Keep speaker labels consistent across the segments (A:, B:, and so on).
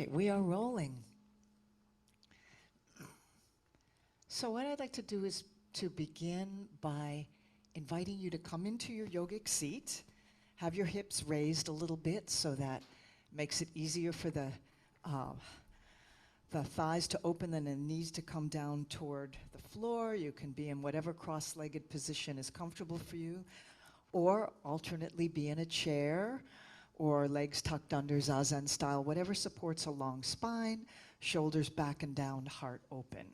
A: right, we are rolling. So what I'd like to do is to begin by inviting you to come into your yogic seat, have your hips raised a little bit so that makes it easier for the thighs to open and the knees to come down toward the floor. You can be in whatever cross-legged position is comfortable for you, or alternately be in a chair or legs tucked under zazen style, whatever supports a long spine, shoulders back and down, heart open.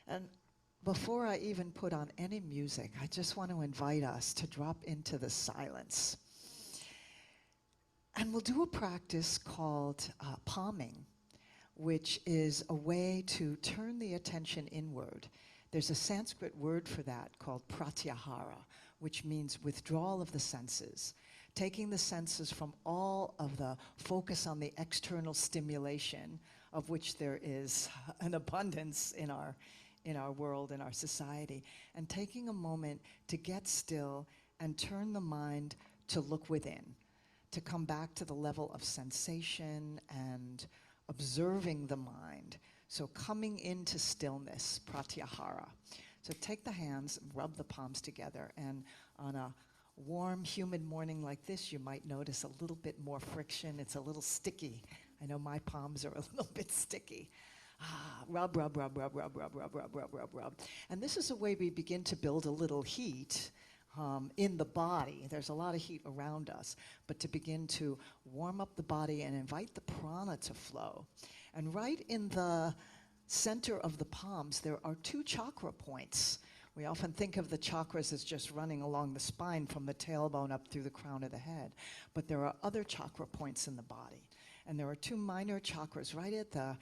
A: And before I even put on any music, I just want to invite us to drop into the silence. And we'll do a practice called palming, which is a way to turn the attention inward. There's a Sanskrit word for that called pratyahara, which means withdrawal of the senses, taking the senses from all of the focus on the external stimulation, of which there is an abundance in our world, in our society, and taking a moment to get still and turn the mind to look within, to come back to the level of sensation and observing the mind. So coming into stillness, pratyahara. So take the hands, rub the palms together, and on a warm, humid morning like this, you might notice a little bit more friction. It's a little sticky. I know my palms are a little bit sticky. Rub, rub, rub, rub, rub, rub, rub, rub, rub, rub, rub. And this is a way we begin to build a little heat in the body. There's a lot of heat around us, but to begin to warm up the body and invite the prana to flow. And right in the center of the palms, there are 2 chakra points. We often think of the chakras as just running along the spine from the tailbone up through the crown of the head, but there are other chakra points in the body. And there are 2 minor chakras right at the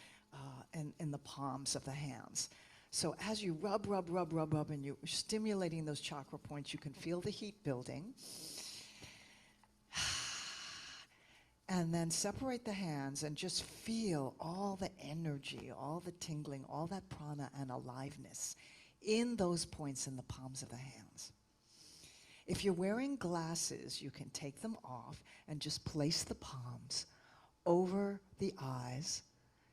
A: in the palms of the hands. So as you rub, rub, rub, rub, rub, and you're stimulating those chakra points, you can feel the heat building. And then separate the hands and just feel all the energy, all the tingling, all that prana and aliveness in those points in the palms of the hands. If you're wearing glasses, you can take them off and just place the palms over the eyes.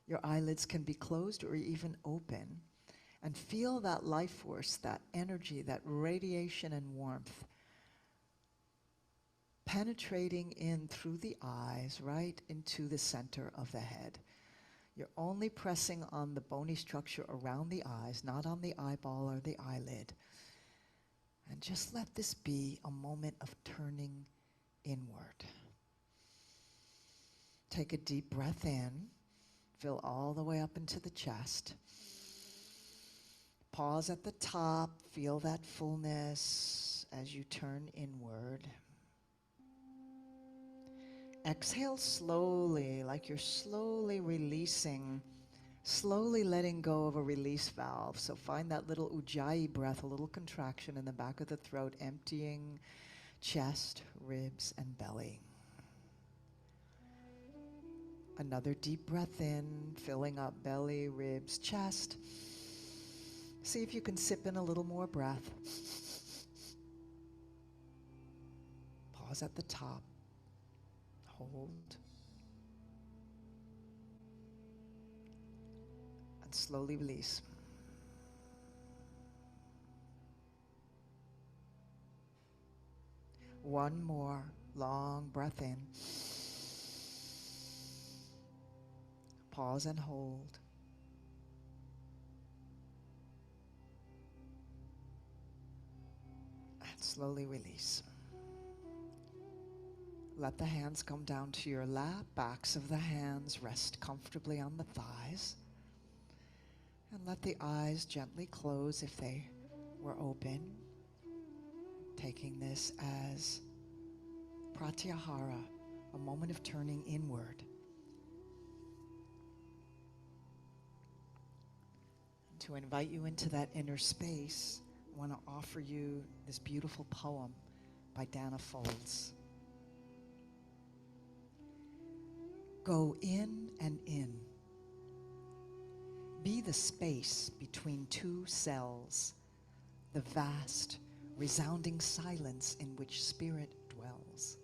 A: Your eyelids can be closed or even open. And feel that life force, that energy, that radiation and warmth penetrating in through the eyes, right into the center of the head. You're only pressing on the bony structure around the eyes, not on the eyeball or the eyelid. And just let this be a moment of turning inward. Take a deep breath in. Fill all the way up into the chest. Pause at the top. Feel that fullness as you turn inward. Exhale slowly, like you're slowly releasing, slowly letting go of a release valve. So find that little ujjayi breath, a little contraction in the back of the throat, emptying chest, ribs, and belly. Another deep breath in, filling up belly, ribs, chest. See if you can sip in a little more breath. Pause at the top. Hold. And slowly release. One more long breath in. Pause and hold. And slowly release. Let the hands come down to your lap. Backs of the hands rest comfortably on the thighs. And let the eyes gently close if they were open. Taking this as pratyahara, a moment of turning inward. To invite you into that inner space, I want to offer you this beautiful poem by Dana Folds. Go in and in. Be the space between 2 cells, the vast, resounding silence in which spirit dwells.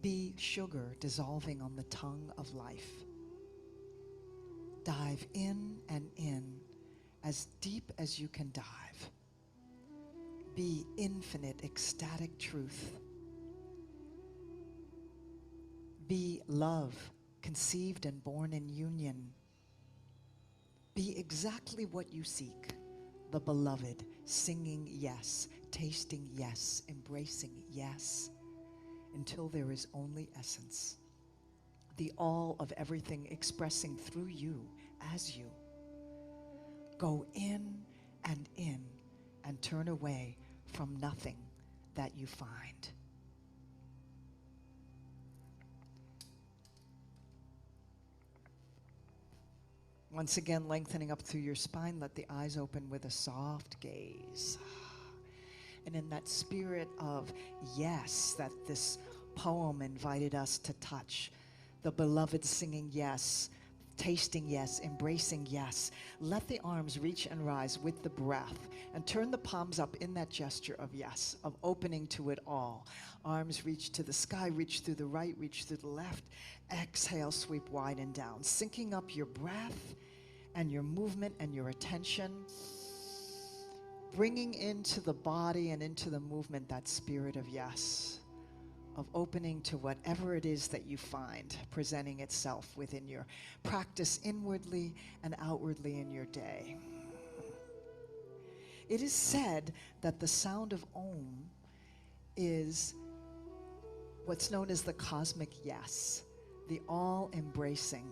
A: Be sugar dissolving on the tongue of life. Dive in and in, as deep as you can dive. Be infinite, ecstatic truth. Be love, conceived and born in union. Be exactly what you seek, the beloved, singing yes, tasting yes, embracing yes, until there is only essence, the all of everything expressing through you, as you. Go in and turn away from nothing that you find. Once again, lengthening up through your spine, let the eyes open with a soft gaze. And in that spirit of yes, that this poem invited us to touch, the beloved singing yes, tasting yes, embracing yes, let the arms reach and rise with the breath, and turn the palms up in that gesture of yes, of opening to it all. Arms reach to the sky, reach through the right, reach through the left. Exhale, sweep wide and down, syncing up your breath and your movement and your attention, bringing into the body and into the movement that spirit of yes, of opening to whatever it is that you find presenting itself within your practice, inwardly and outwardly in your day. It is said that the sound of Om is what's known as the cosmic yes, the all-embracing.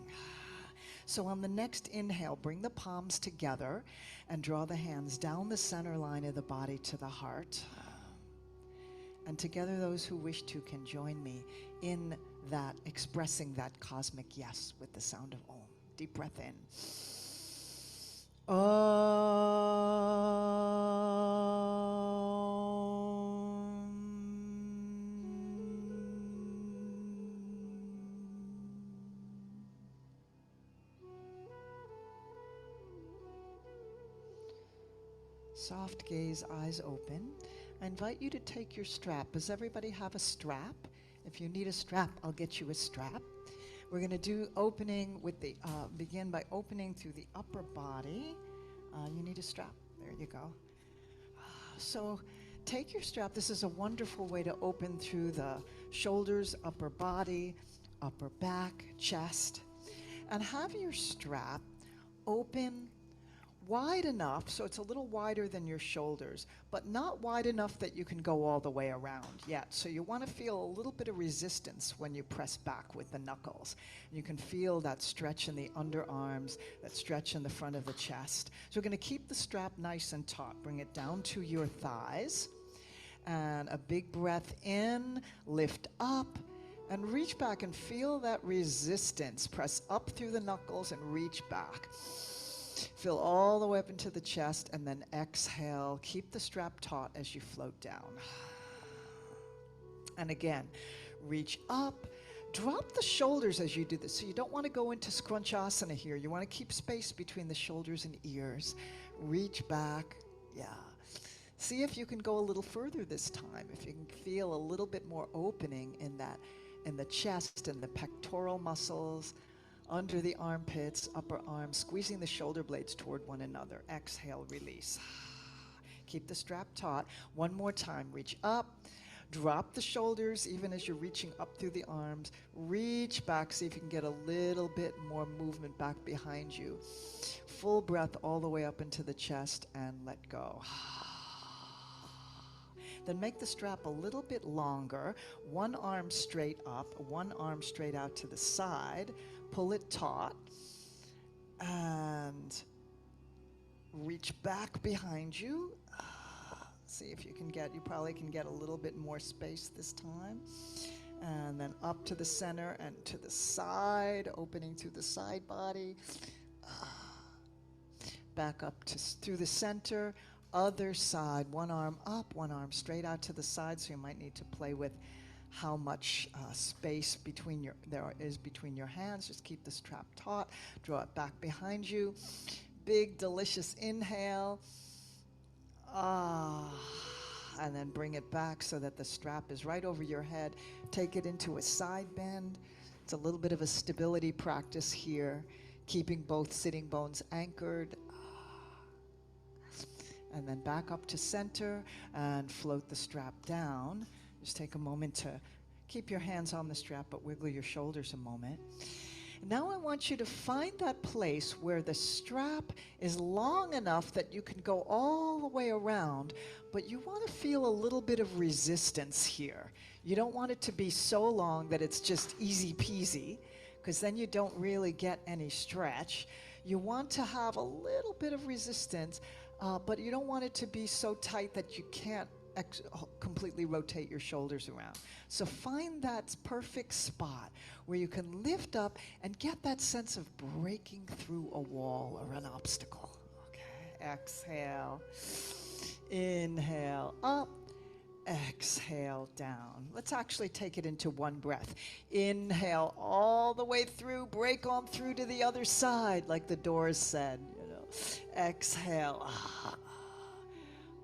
A: So on the next inhale, bring the palms together and draw the hands down the center line of the body to the heart. And together, those who wish to can join me in that, expressing that cosmic yes with the sound of Om. Deep breath in. Soft gaze, eyes open. I invite you to take your strap. Does everybody have a strap? If you need a strap, I'll get you a strap. We're going to do opening with the, begin by opening through the upper body. You need a strap. There you go. So take your strap. This is a wonderful way to open through the shoulders, upper body, upper back, chest. And have your strap open wide enough, so it's a little wider than your shoulders, but not wide enough that you can go all the way around yet. So you want to feel a little bit of resistance when you press back with the knuckles. You can feel that stretch in the underarms, that stretch in the front of the chest. So we're going to keep the strap nice and taut. Bring it down to your thighs. And a big breath in, lift up, and reach back and feel that resistance. Press up through the knuckles and reach back. Fill all the way up into the chest, and then exhale. Keep the strap taut as you float down. And again, reach up. Drop the shoulders as you do this. So you don't want to go into scrunchasana here. You want to keep space between the shoulders and ears. Reach back. Yeah. See if you can go a little further this time. If you can feel a little bit more opening in that, in the chest and the pectoral muscles, under the armpits, upper arms, squeezing the shoulder blades toward one another. Exhale, release. Keep the strap taut. One more time. Reach up. Drop the shoulders even as you're reaching up through the arms. Reach back. See if you can get a little bit more movement back behind you. Full breath all the way up into the chest and let go. Then make the strap a little bit longer. One arm straight up, one arm straight out to the side. Pull it taut and reach back behind you. See if you can get, you probably can get a little bit more space this time. And then up to the center and to the side, opening through the side body. Back up to through the center, other side, one arm up, one arm straight out to the side, so you might need to play with how much space there is between your hands. Just keep the strap taut. Draw it back behind you. Big, delicious inhale. and then bring it back so that the strap is right over your head. Take it into a side bend. It's a little bit of a stability practice here, keeping both sitting bones anchored. And then back up to center and float the strap down. Just take a moment to keep your hands on the strap, but wiggle your shoulders a moment. Now I want you to find that place where the strap is long enough that you can go all the way around, but you want to feel a little bit of resistance here. You don't want it to be so long that it's just easy peasy, because then you don't really get any stretch. You want to have a little bit of resistance, but you don't want it to be so tight that you can't completely rotate your shoulders around. So find that perfect spot where you can lift up and get that sense of breaking through a wall or an obstacle. Okay, exhale, inhale, up, exhale, down. Let's actually take it into one breath. Inhale all the way through, break on through to the other side, like the Doors said, you know. Exhale,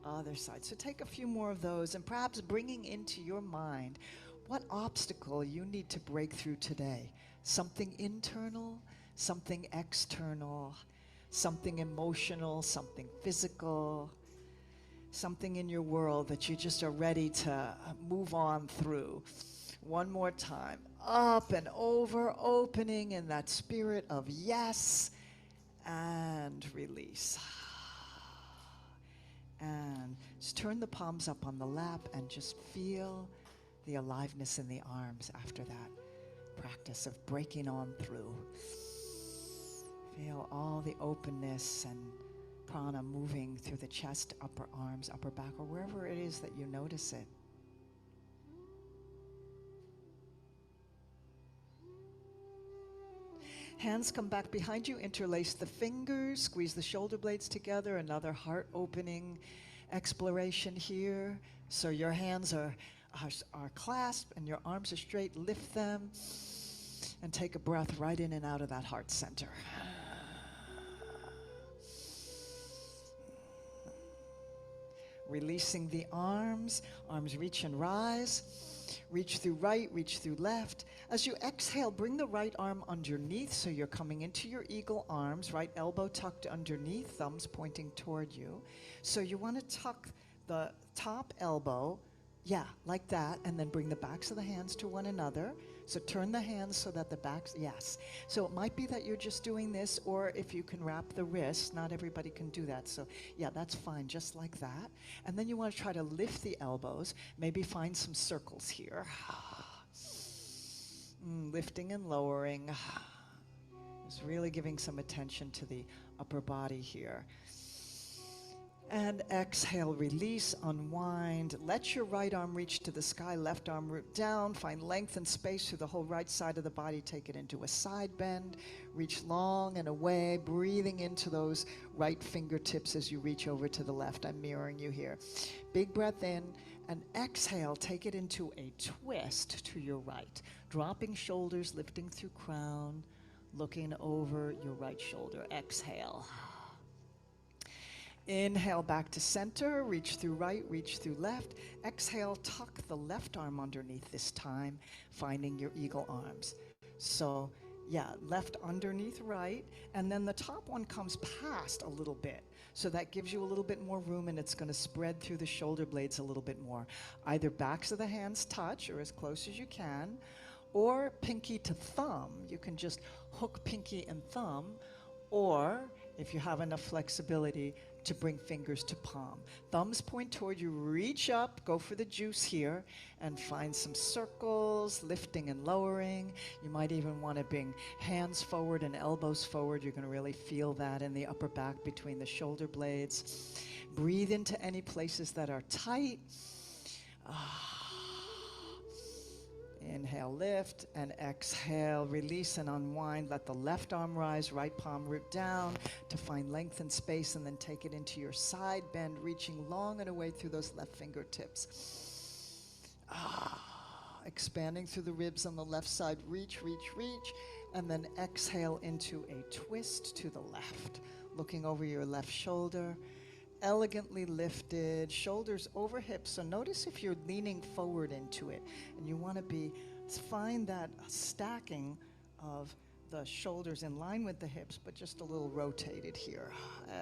A: other side. So take a few more of those, and perhaps bringing into your mind what obstacle you need to break through today. Something internal, something external, something emotional, something physical, something in your world that you just are ready to move on through. One more time. Up and over, opening in that spirit of yes, and release. And just turn the palms up on the lap and just feel the aliveness in the arms after that practice of breaking on through. Feel all the openness and prana moving through the chest, upper arms, upper back, or wherever it is that you notice it. Hands come back behind you, interlace the fingers, squeeze the shoulder blades together, another heart opening exploration here. So your hands are clasped and your arms are straight. Lift them and take a breath right in and out of that heart center. Releasing the arms reach and rise. Reach through right, reach through left. As you exhale, bring the right arm underneath so you're coming into your eagle arms, right elbow tucked underneath, thumbs pointing toward you. So you want to tuck the top elbow, yeah, like that, and then bring the backs of the hands to one another. So turn the hands so that the backs, yes. So it might be that you're just doing this, or if you can wrap the wrists, not everybody can do that. So yeah, that's fine, just like that. And then you want to try to lift the elbows, maybe find some circles here. Lifting and lowering. Just really giving some attention to the upper body here. And exhale, release, unwind. Let your right arm reach to the sky, left arm root down. Find length and space through the whole right side of the body. Take it into a side bend. Reach long and away, breathing into those right fingertips as you reach over to the left. I'm mirroring you here. Big breath in, and exhale, take it into a twist to your right. Dropping shoulders, lifting through crown, looking over your right shoulder. Exhale. Inhale back to center, reach through right, reach through left. Exhale, tuck the left arm underneath this time, finding your eagle arms. So yeah, left underneath right, and then the top one comes past a little bit. So that gives you a little bit more room, and it's gonna spread through the shoulder blades a little bit more. Either backs of the hands touch, or as close as you can, or pinky to thumb. You can just hook pinky and thumb, or if you have enough flexibility, to bring fingers to palm. Thumbs point toward you, reach up, go for the juice here, and find some circles, lifting and lowering. You might even want to bring hands forward and elbows forward. You're going to really feel that in the upper back between the shoulder blades. Breathe into any places that are tight. Inhale, lift, and exhale, release and unwind. Let the left arm rise, right palm root down to find length and space, and then take it into your side bend, reaching long and away through those left fingertips. Expanding through the ribs on the left side, reach, reach, reach, and then exhale into a twist to the left, looking over your left shoulder. elegantly lifted, shoulders over hips. So notice if you're leaning forward into it and you want to find that stacking of the shoulders in line with the hips, but just a little rotated here.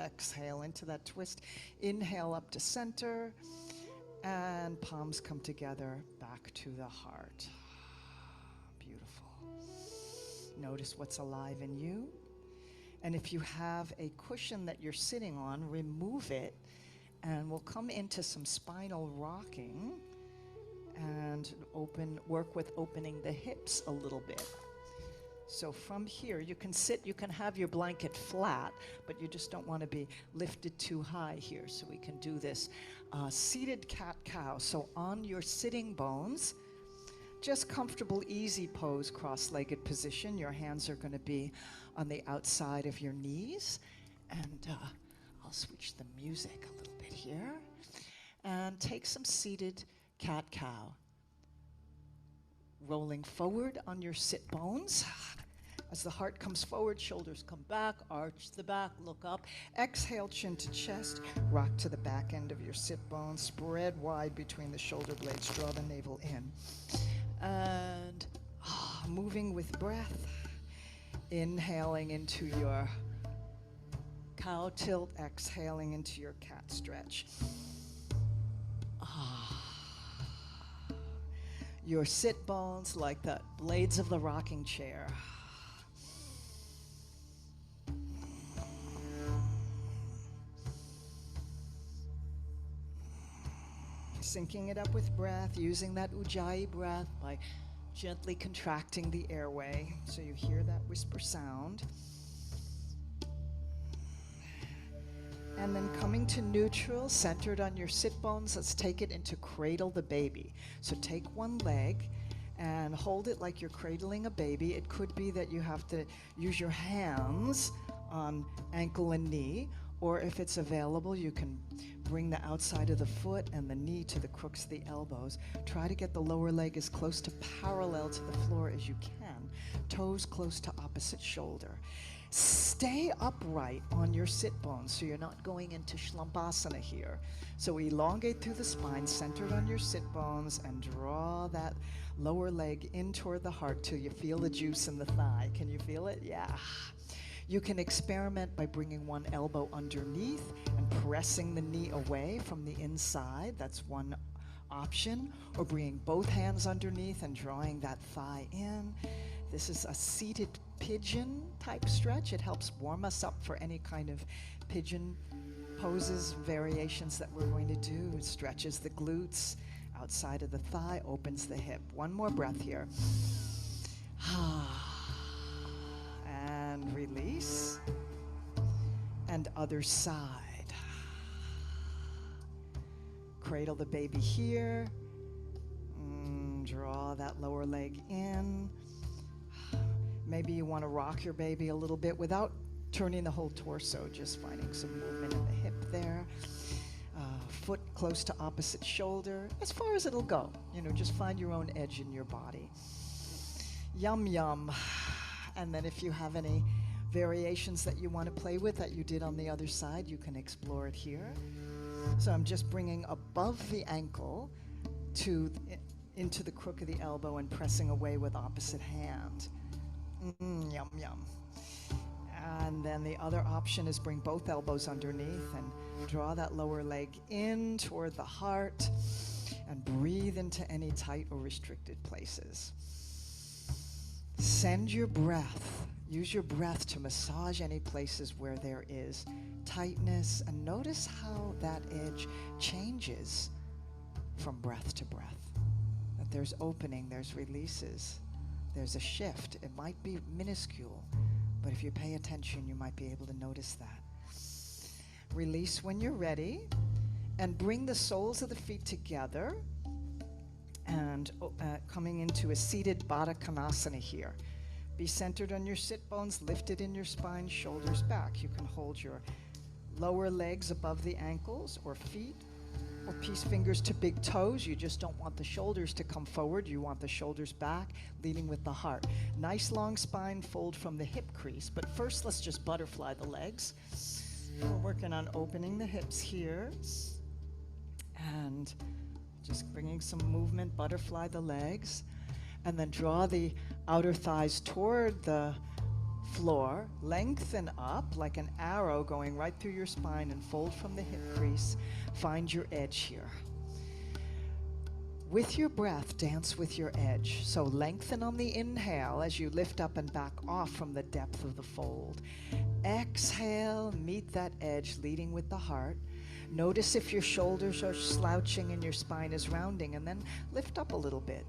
A: Exhale into that twist. Inhale up to center, and palms come together back to the heart. Beautiful. Notice what's alive in you. And if you have a cushion that you're sitting on, remove it, and we'll come into some spinal rocking and work with opening the hips a little bit. So from here, you can sit, you can have your blanket flat, but you just don't want to be lifted too high here. So we can do this seated cat-cow. So on your sitting bones, just comfortable, easy pose, cross-legged position. Your hands are going to be on the outside of your knees. And I'll switch the music a little bit here. And take some seated cat-cow. Rolling forward on your sit bones. As the heart comes forward, shoulders come back, arch the back, look up. Exhale, chin to chest, rock to the back end of your sit bones, spread wide between the shoulder blades, draw the navel in. And moving with breath, inhaling into your cow tilt, exhaling into your cat stretch. Your sit bones like the blades of the rocking chair. Syncing it up with breath, using that Ujjayi breath by gently contracting the airway so you hear that whisper sound. And then coming to neutral, centered on your sit bones, let's take it into cradle the baby. So take one leg and hold it like you're cradling a baby. It could be that you have to use your hands on ankle and knee, or if it's available, you can bring the outside of the foot and the knee to the crooks of the elbows. Try to get the lower leg as close to parallel to the floor as you can. Toes close to opposite shoulder. Stay upright on your sit bones so you're not going into Shlumpasana here. So elongate through the spine, centered on your sit bones, and draw that lower leg in toward the heart till you feel the juice in the thigh. Can you feel it? Yeah. You can experiment by bringing one elbow underneath and pressing the knee away from the inside. That's one option. Or bringing both hands underneath and drawing that thigh in. This is a seated pigeon type stretch. It helps warm us up for any kind of pigeon poses, variations that we're going to do. It stretches the glutes, outside of the thigh, opens the hip. One more breath here. And release. And other side. Cradle the baby here. Draw that lower leg in. Maybe you want to rock your baby a little bit without turning the whole torso, just finding some movement in the hip there. Foot close to opposite shoulder, as far as it'll go. You know, just find your own edge in your body. Yum, yum. And then if you have any variations that you want to play with that you did on the other side, you can explore it here. So I'm just bringing above the ankle into the crook of the elbow and pressing away with opposite hand. Yum, yum. And then the other option is bring both elbows underneath and draw that lower leg in toward the heart and breathe into any tight or restricted places. Send your breath, use your breath to massage any places where there is tightness, and notice how that edge changes from breath to breath. That there's opening, there's releases. There's a shift. It might be minuscule, but if you pay attention, you might be able to notice that. Release when you're ready, and bring the soles of the feet together, and coming into a seated Baddha Konasana here. Be centered on your sit bones, lifted in your spine, shoulders back. You can hold your lower legs above the ankles or feet, or peace fingers to big toes. You just don't want the shoulders to come forward. You want the shoulders back, leading with the heart. Nice long spine fold from the hip crease. But first, let's just butterfly the legs. We're working on opening the hips here and just bringing some movement, butterfly the legs, and then draw the outer thighs toward the floor, lengthen up like an arrow going right through your spine and fold from the hip crease. Find your edge here. With your breath, dance with your edge. So lengthen on the inhale as you lift up and back off from the depth of the fold. Exhale, meet that edge, leading with the heart. Notice if your shoulders are slouching and your spine is rounding, and then lift up a little bit.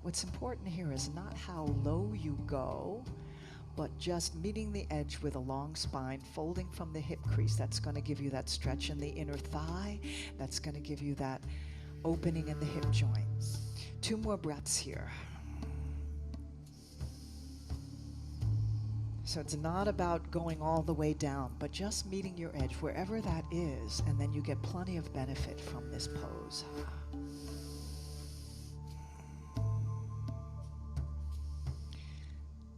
A: What's important here is not how low you go, but just meeting the edge with a long spine, folding from the hip crease. That's going to give you that stretch in the inner thigh. That's going to give you that opening in the hip joint. 2 more breaths here. So it's not about going all the way down, but just meeting your edge wherever that is, and then you get plenty of benefit from this pose.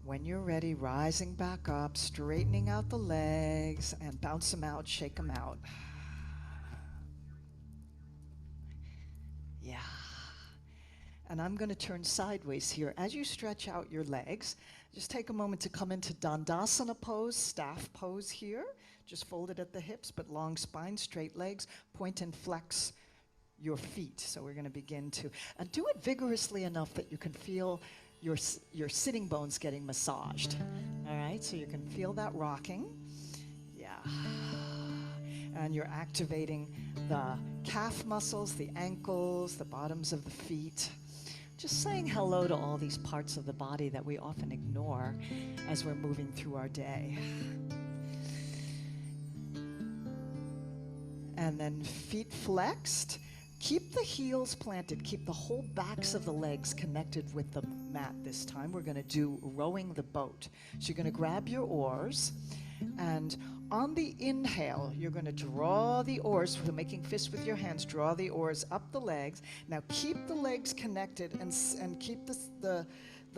A: When you're ready, rising back up, straightening out the legs, and bounce them out, shake them out. Yeah. And I'm going to turn sideways here. As you stretch out your legs, just take a moment to come into Dandasana pose, staff pose here. Just folded at the hips, but long spine, straight legs. Point and flex your feet. So we're going to begin to, and do it vigorously enough that you can feel your sitting bones getting massaged. All right, so you can feel that rocking. Yeah. And you're activating the calf muscles, the ankles, the bottoms of the feet. Just saying hello to all these parts of the body that we often ignore as we're moving through our day. And then feet flexed. Keep the heels planted. Keep the whole backs of the legs connected with the mat this time. We're going to do rowing the boat. So you're going to grab your oars, and on the inhale, you're going to draw the oars, so making fists with your hands, draw the oars up the legs. Now keep the legs connected and keep the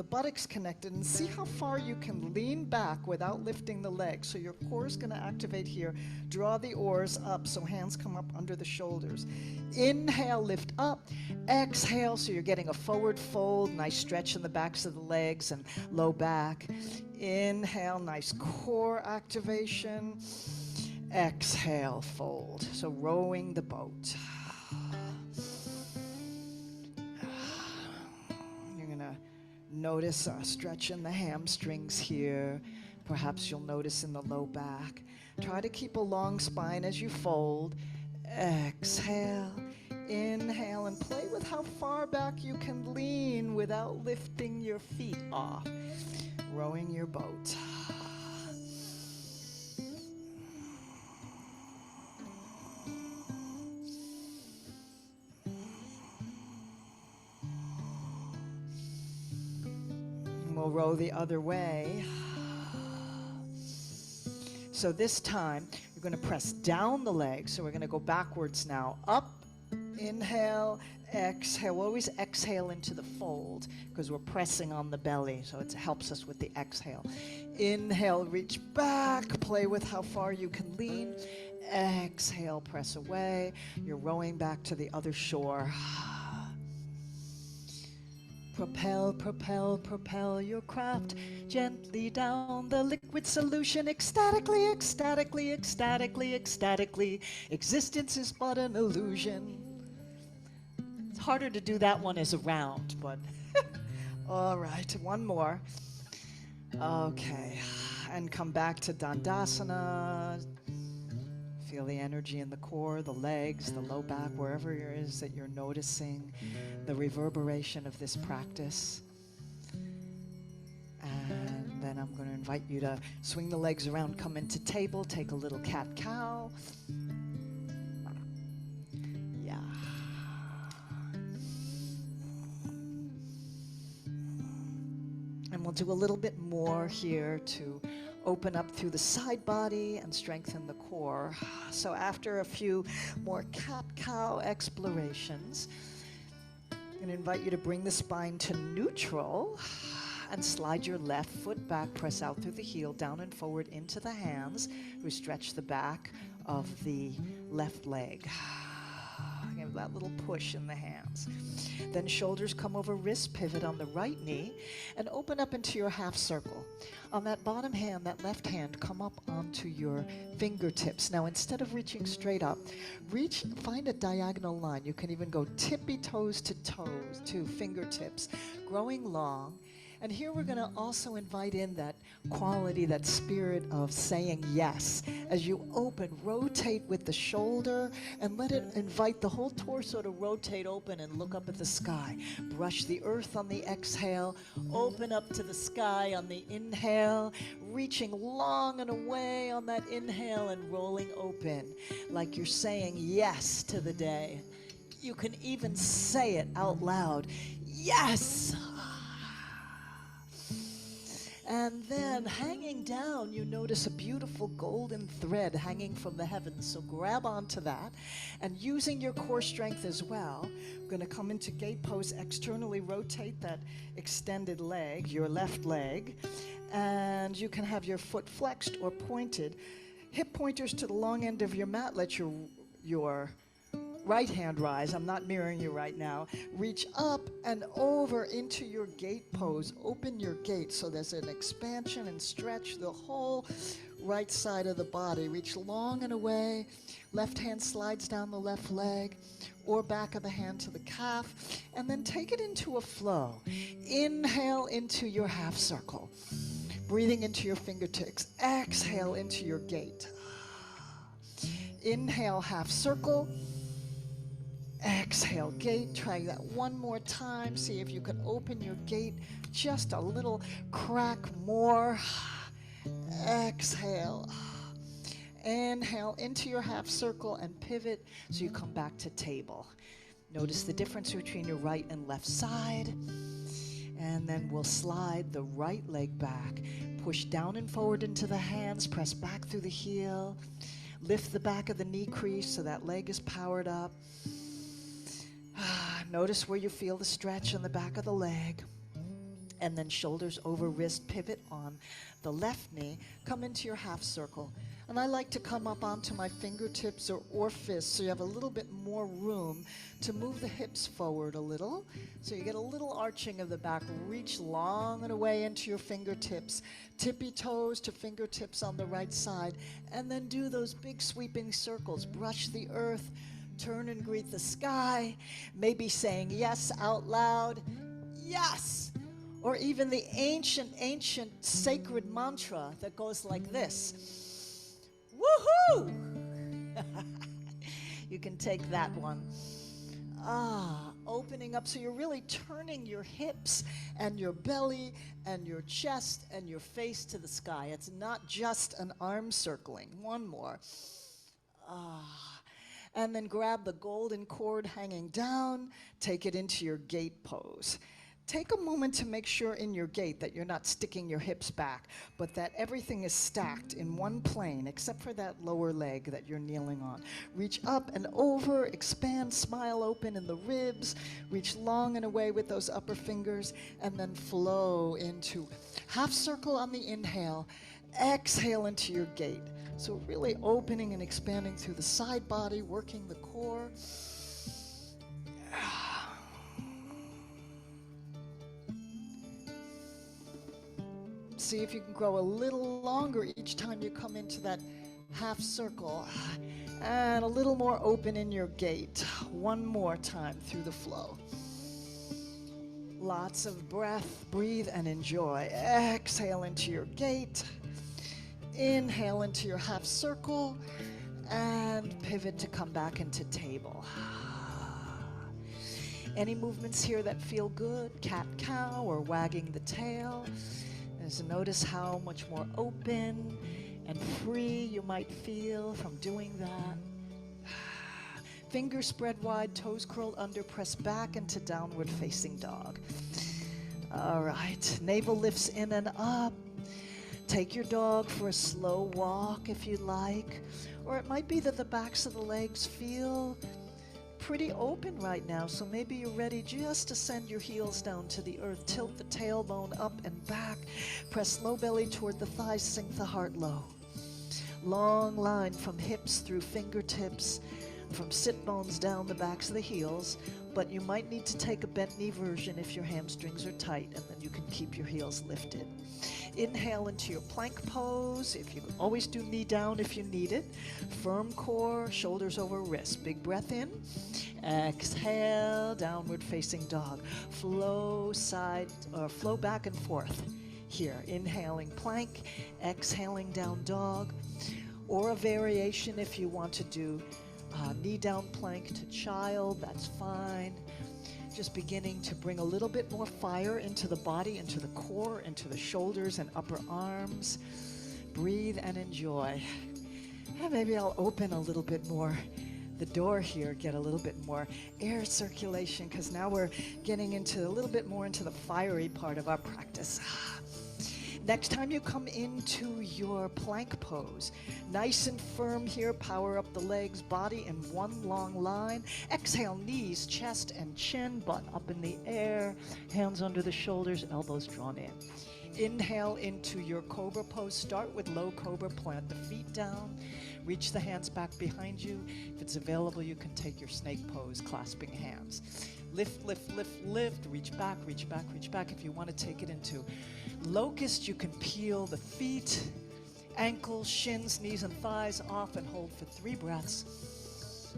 A: buttocks connected, and see how far you can lean back without lifting the legs. So your core is going to activate here. Draw the oars up so hands come up under the shoulders. Inhale, lift up. Exhale, so you're getting a forward fold, nice stretch in the backs of the legs and low back. Inhale, nice core activation. Exhale, fold. So rowing the boat. You're going to notice a stretch in the hamstrings here. Perhaps you'll notice in the low back. Try to keep a long spine as you fold. Exhale, inhale, and play with how far back you can lean without lifting your feet off. Rowing your boat. We'll row the other way. So this time, you're going to press down the legs. So we're going to go backwards now. Up, inhale, exhale. We'll always exhale into the fold because we're pressing on the belly. So it helps us with the exhale. Inhale, reach back. Play with how far you can lean. Exhale, press away. You're rowing back to the other shore. Propel, propel, propel your craft gently down the liquid solution, ecstatically, ecstatically, ecstatically, ecstatically. Existence is but an illusion. It's harder to do that one as a round, but all right, one more. Okay, and come back to Dandasana. Feel the energy in the core, the legs, the low back, wherever it is that you're noticing the reverberation of this practice. And then I'm going to invite you to swing the legs around, come into table, take a little cat-cow. Yeah. And we'll do a little bit more here to open up through the side body and strengthen the core. So after a few more cat-cow explorations, I'm going to invite you to bring the spine to neutral and slide your left foot back, press out through the heel, down and forward into the hands. We stretch the back, of the left leg. Give that little push in the hands. Then shoulders come over, wrist pivot on the right knee, and open up into your half circle. On that bottom hand, that left hand, come up onto your fingertips. Now, instead of reaching straight up, find a diagonal line. You can even go tippy toes to fingertips, growing long. And here we're going to also invite in that quality, that spirit of saying yes. As you open, rotate with the shoulder and let it invite the whole torso to rotate open and look up at the sky. Brush the earth on the exhale, open up to the sky on the inhale, reaching long and away on that inhale and rolling open like you're saying yes to the day. You can even say it out loud, yes! And then hanging down, you notice a beautiful golden thread hanging from the heavens. So grab onto that. And using your core strength as well, we're going to come into gate pose, externally rotate that extended leg, your left leg. And you can have your foot flexed or pointed. Hip pointers to the long end of your mat. Let your right hand rise. I'm not mirroring you right now. Reach up and over into your gate pose. Open your gate so there's an expansion and stretch the whole right side of the body. Reach long and away. Left hand slides down the left leg or back of the hand to the calf. And then take it into a flow. Inhale into your half circle. Breathing into your fingertips. Exhale into your gate. Inhale, half circle. Exhale, gate. Try that one more time. See if you can open your gate just a little crack more. Exhale. Inhale into your half circle and pivot so you come back to table. Notice the difference between your right and left side. And then we'll slide the right leg back. Push down and forward into the hands. Press back through the heel. Lift the back of the knee crease so that leg is powered up. Notice where you feel the stretch in the back of the leg. And then shoulders over wrist, pivot on the left knee. Come into your half circle. And I like to come up onto my fingertips or fists so you have a little bit more room to move the hips forward a little. So you get a little arching of the back. Reach long and away into your fingertips. Tippy toes to fingertips on the right side. And then do those big sweeping circles. Brush the earth. Turn and greet the sky. Maybe saying yes out loud. Yes! Or even the ancient sacred mantra that goes like this. Woohoo! You can take that one. Opening up. So you're really turning your hips and your belly and your chest and your face to the sky. It's not just an arm circling. One more. And then grab the golden cord hanging down. Take it into your gate pose. Take a moment to make sure in your gait that you're not sticking your hips back, but that everything is stacked in one plane, except for that lower leg that you're kneeling on. Reach up and over, expand, smile open in the ribs, reach long and away with those upper fingers, and then flow into half circle on the inhale, exhale into your gait. So really opening and expanding through the side body, working the core. See if you can grow a little longer each time you come into that half circle. And a little more open in your gait. One more time through the flow. Lots of breath. Breathe and enjoy. Exhale into your gait. Inhale into your half circle. And pivot to come back into table. Any movements here that feel good? Cat-cow or wagging the tail. So notice how much more open and free you might feel from doing that. Fingers spread wide, toes curled under, press back into downward facing dog. All right, navel lifts in and up. Take your dog for a slow walk if you like. Or it might be that the backs of the legs feel pretty open right now, so maybe you're ready just to send your heels down to the earth. Tilt the tailbone up and back. Press low belly toward the thighs, sink the heart low. Long line from hips through fingertips, from sit bones down the backs of the heels, but you might need to take a bent knee version if your hamstrings are tight, and then you can keep your heels lifted. Inhale into your plank pose. If you always do knee down if you need it. Firm core, shoulders over wrists. Big breath in. Exhale, downward facing dog. Flow back and forth here. Inhaling plank, exhaling down dog, or a variation if you want to do knee down plank to child, that's fine. Just beginning to bring a little bit more fire into the body, into the core, into the shoulders and upper arms. Breathe and enjoy. And maybe I'll open a little bit more the door here, get a little bit more air circulation, because now we're getting into a little bit more into the fiery part of our practice. Next time you come into your plank pose, nice and firm here, power up the legs, body in one long line. Exhale, knees, chest and chin, butt up in the air, hands under the shoulders, elbows drawn in. Inhale into your cobra pose. Start with low cobra, plant the feet down, reach the hands back behind you. If it's available, you can take your snake pose, clasping hands. Lift, lift, lift, lift, reach back, reach back, reach back. If you want to take it into locust, you can peel the feet, ankles, shins, knees, and thighs off and hold for 3 breaths.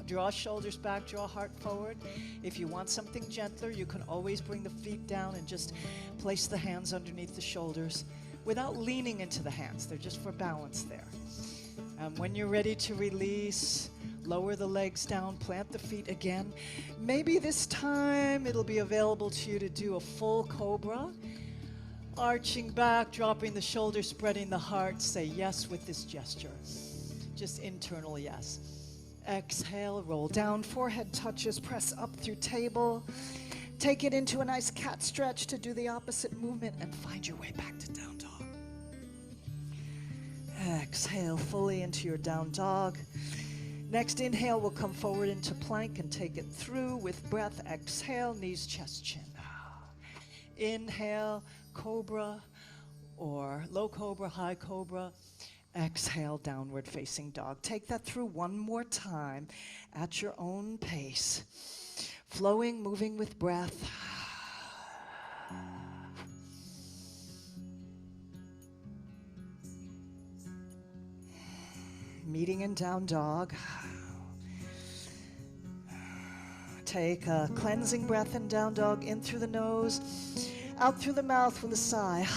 A: Draw shoulders back, draw heart forward. If you want something gentler, you can always bring the feet down and just place the hands underneath the shoulders without leaning into the hands. They're just for balance there. And when you're ready to release, lower the legs down, plant the feet again. Maybe this time it'll be available to you to do a full cobra. Arching back, dropping the shoulders, spreading the heart. Say yes with this gesture. Just internal yes. Exhale, roll down, forehead touches, press up through table. Take it into a nice cat stretch to do the opposite movement and find your way back to down dog. Exhale fully into your down dog. Next inhale, we'll come forward into plank and take it through with breath. Exhale, knees, chest, chin. Inhale, cobra or low cobra, high cobra. Exhale, downward facing dog. Take that through one more time at your own pace. Flowing, moving with breath. Meeting in down dog. Take a cleansing breath in down dog, in through the nose, out through the mouth with a sigh.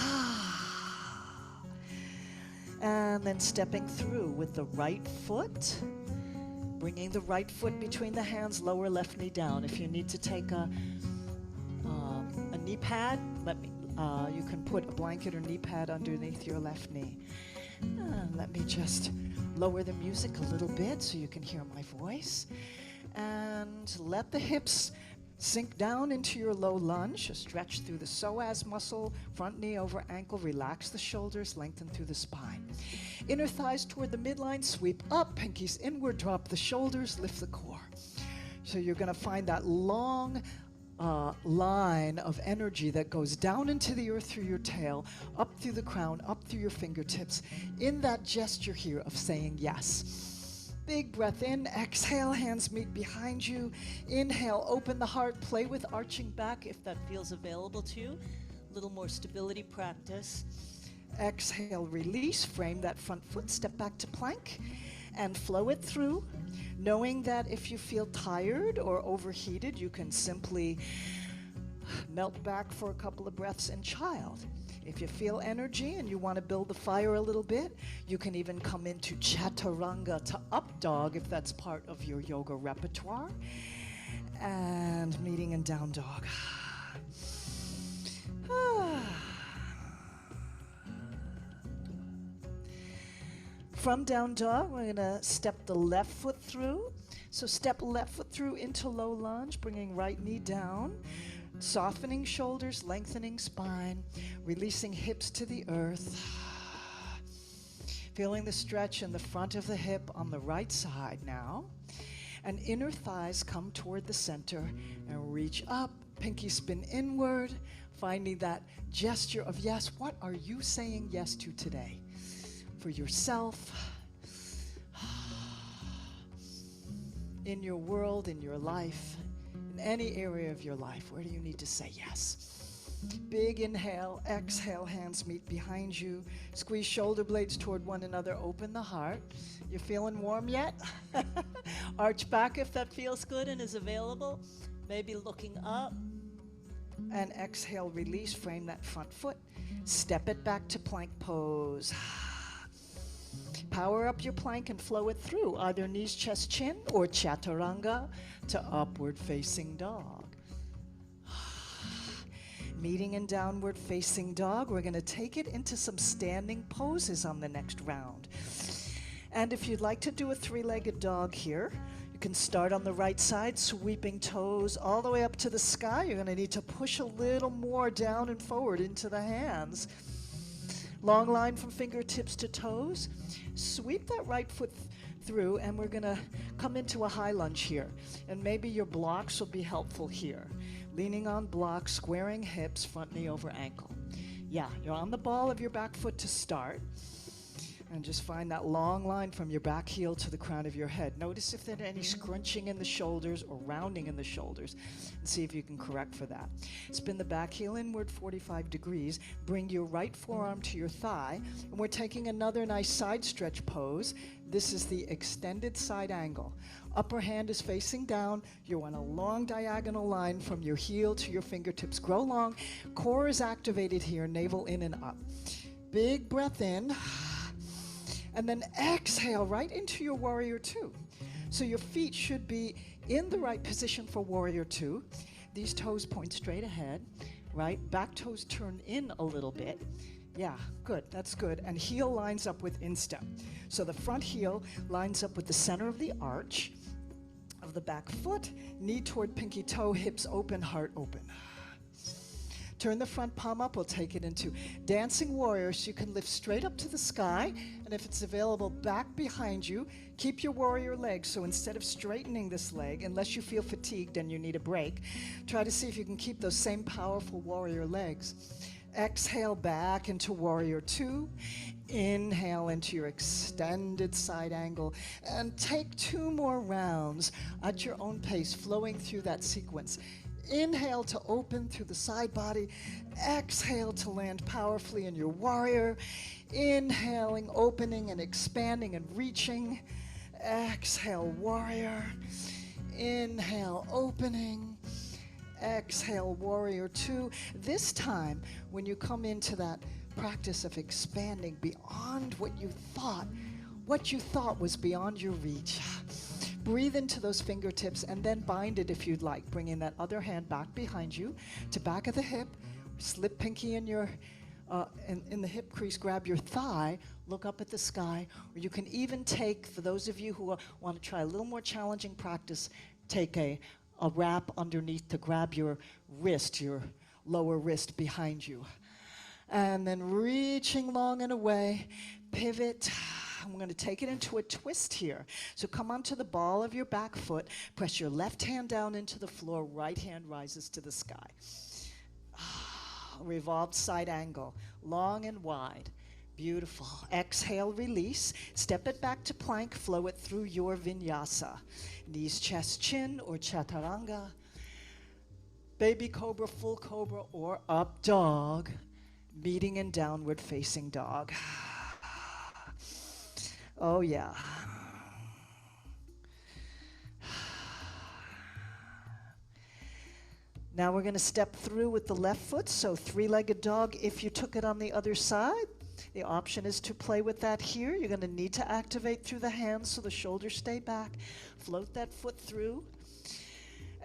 A: And then stepping through with the right foot, bringing the right foot between the hands, lower left knee down. If you need to take a knee pad, you can put a blanket or knee pad underneath your left knee. And let me just lower the music a little bit so you can hear my voice. And let the hips sink down into your low lunge. Stretch through the psoas muscle, front knee over ankle. Relax the shoulders, lengthen through the spine. Inner thighs toward the midline, sweep up, pinkies inward, drop the shoulders, lift the core. So you're going to find that long line of energy that goes down into the earth through your tail, up through the crown, up through your fingertips, in that gesture here of saying yes. Big breath in, exhale, hands meet behind you. Inhale, open the heart, play with arching back if that feels available to you. A little more stability practice. Exhale, release, frame that front foot, step back to plank, and flow it through, knowing that if you feel tired or overheated, you can simply melt back for a couple of breaths in child. If you feel energy and you want to build the fire a little bit, you can even come into chaturanga to up dog if that's part of your yoga repertoire. And meeting in down dog. From down dog, we're going to step the left foot through. So step left foot through into low lunge, bringing right knee down. Softening shoulders, lengthening spine, releasing hips to the earth. Feeling the stretch in the front of the hip on the right side now. And inner thighs come toward the center and reach up, pinky spin inward, finding that gesture of yes. What are you saying yes to today? for yourself, in your world, in your life, in any area of your life. Where do you need to say yes? Big inhale, exhale, hands meet behind you. Squeeze shoulder blades toward one another, open the heart. You feeling warm yet? Arch back if that feels good and is available. Maybe looking up. And exhale, release, frame that front foot. Step it back to plank pose. Power up your plank and flow it through, either knees, chest, chin, or chaturanga to upward facing dog. Meeting in downward facing dog, we're going to take it into some standing poses on the next round. And if you'd like to do a three-legged dog here, you can start on the right side, sweeping toes all the way up to the sky. You're going to need to push a little more down and forward into the hands. Long line from fingertips to toes. Sweep that right foot through, and we're going to come into a high lunge here. And maybe your blocks will be helpful here. Leaning on blocks, squaring hips, front knee over ankle. Yeah, you're on the ball of your back foot to start. And just find that long line from your back heel to the crown of your head. Notice if there's any scrunching in the shoulders or rounding in the shoulders, and see if you can correct for that. Spin the back heel inward 45 degrees. Bring your right forearm to your thigh, and we're taking another nice side stretch pose. This is the extended side angle. Upper hand is facing down. You're on a long diagonal line from your heel to your fingertips. Grow long. Core is activated here, navel in and up. Big breath in. And then exhale right into your warrior two. So your feet should be in the right position for warrior two. These toes point straight ahead, right? Back toes turn in a little bit. Yeah, good, that's good. And heel lines up with instep. So the front heel lines up with the center of the arch of the back foot, knee toward pinky toe, hips open, heart open. Turn the front palm up. We'll take it into dancing warrior, so you can lift straight up to the sky, and if it's available, back behind you. Keep your warrior leg, so instead of straightening this leg, unless you feel fatigued and you need a break, try to see if you can keep those same powerful warrior legs. Exhale back into warrior two. Inhale into your extended side angle, and take 2 more rounds at your own pace, flowing through that sequence. Inhale to open through the side body. Exhale to land powerfully in your warrior. Inhaling, opening and expanding and reaching. Exhale, warrior. Inhale, opening. Exhale, warrior two. This time, when you come into that practice of expanding beyond what you thought was beyond your reach, breathe into those fingertips and then bind it if you'd like, bringing that other hand back behind you to back of the hip. Slip pinky in your in the hip crease, grab your thigh, look up at the sky, or you can even take, for those of you who want to try a little more challenging practice, take a wrap underneath to grab your wrist, your lower wrist behind you. And then reaching long and away, pivot. I'm going to take it into a twist here. So come onto the ball of your back foot, press your left hand down into the floor, right hand rises to the sky. Revolved side angle, long and wide. Beautiful. Exhale, release. Step it back to plank, flow it through your vinyasa. Knees, chest, chin, or chaturanga. Baby cobra, full cobra, or up dog. Meeting in downward facing dog. Oh yeah. Now we're going to step through with the left foot, so three-legged dog. If you took it on the other side, the option is to play with that here. You're going to need to activate through the hands so the shoulders stay back. Float that foot through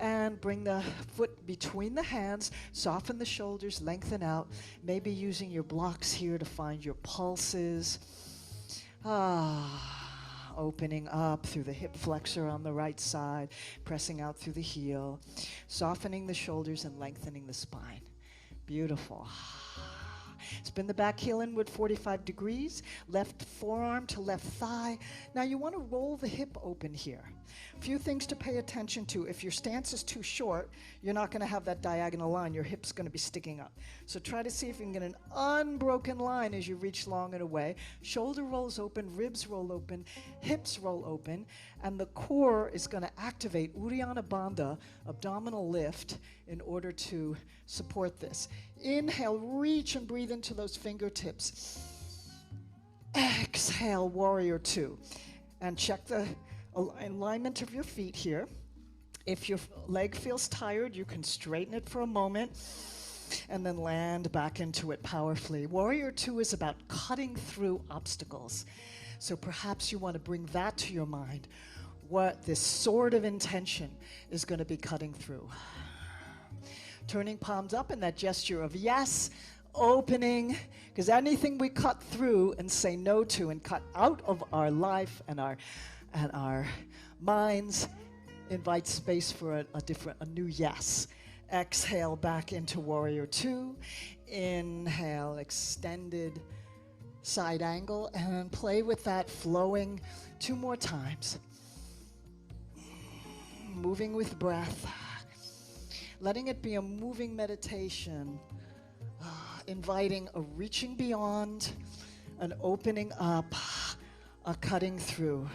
A: and bring the foot between the hands. Soften the shoulders, lengthen out. Maybe using your blocks here to find your pulses. Opening up through the hip flexor on the right side, pressing out through the heel, softening the shoulders and lengthening the spine. Beautiful. Spin the back heel inward 45 degrees, left forearm to left thigh. Now you want to roll the hip open here. A few things to pay attention to. If your stance is too short, you're not going to have that diagonal line. Your hip's going to be sticking up. So try to see if you can get an unbroken line as you reach long and away. Shoulder rolls open, ribs roll open, hips roll open, and the core is going to activate Uddiyana Bandha, abdominal lift, in order to support this. Inhale, reach and breathe into those fingertips. Exhale, warrior two. And check the alignment of your feet here. If your leg feels tired, you can straighten it for a moment and then land back into it powerfully. Warrior two is about cutting through obstacles. So perhaps you want to bring that to your mind, what this sword of intention is going to be cutting through. Turning palms up in that gesture of yes, opening, because anything we cut through and say no to and cut out of our life and our minds invite space for a new yes. Exhale back into warrior two. Inhale, extended side angle, and play with that flowing 2 more times. Moving with breath. Letting it be a moving meditation, inviting a reaching beyond, an opening up, a cutting through.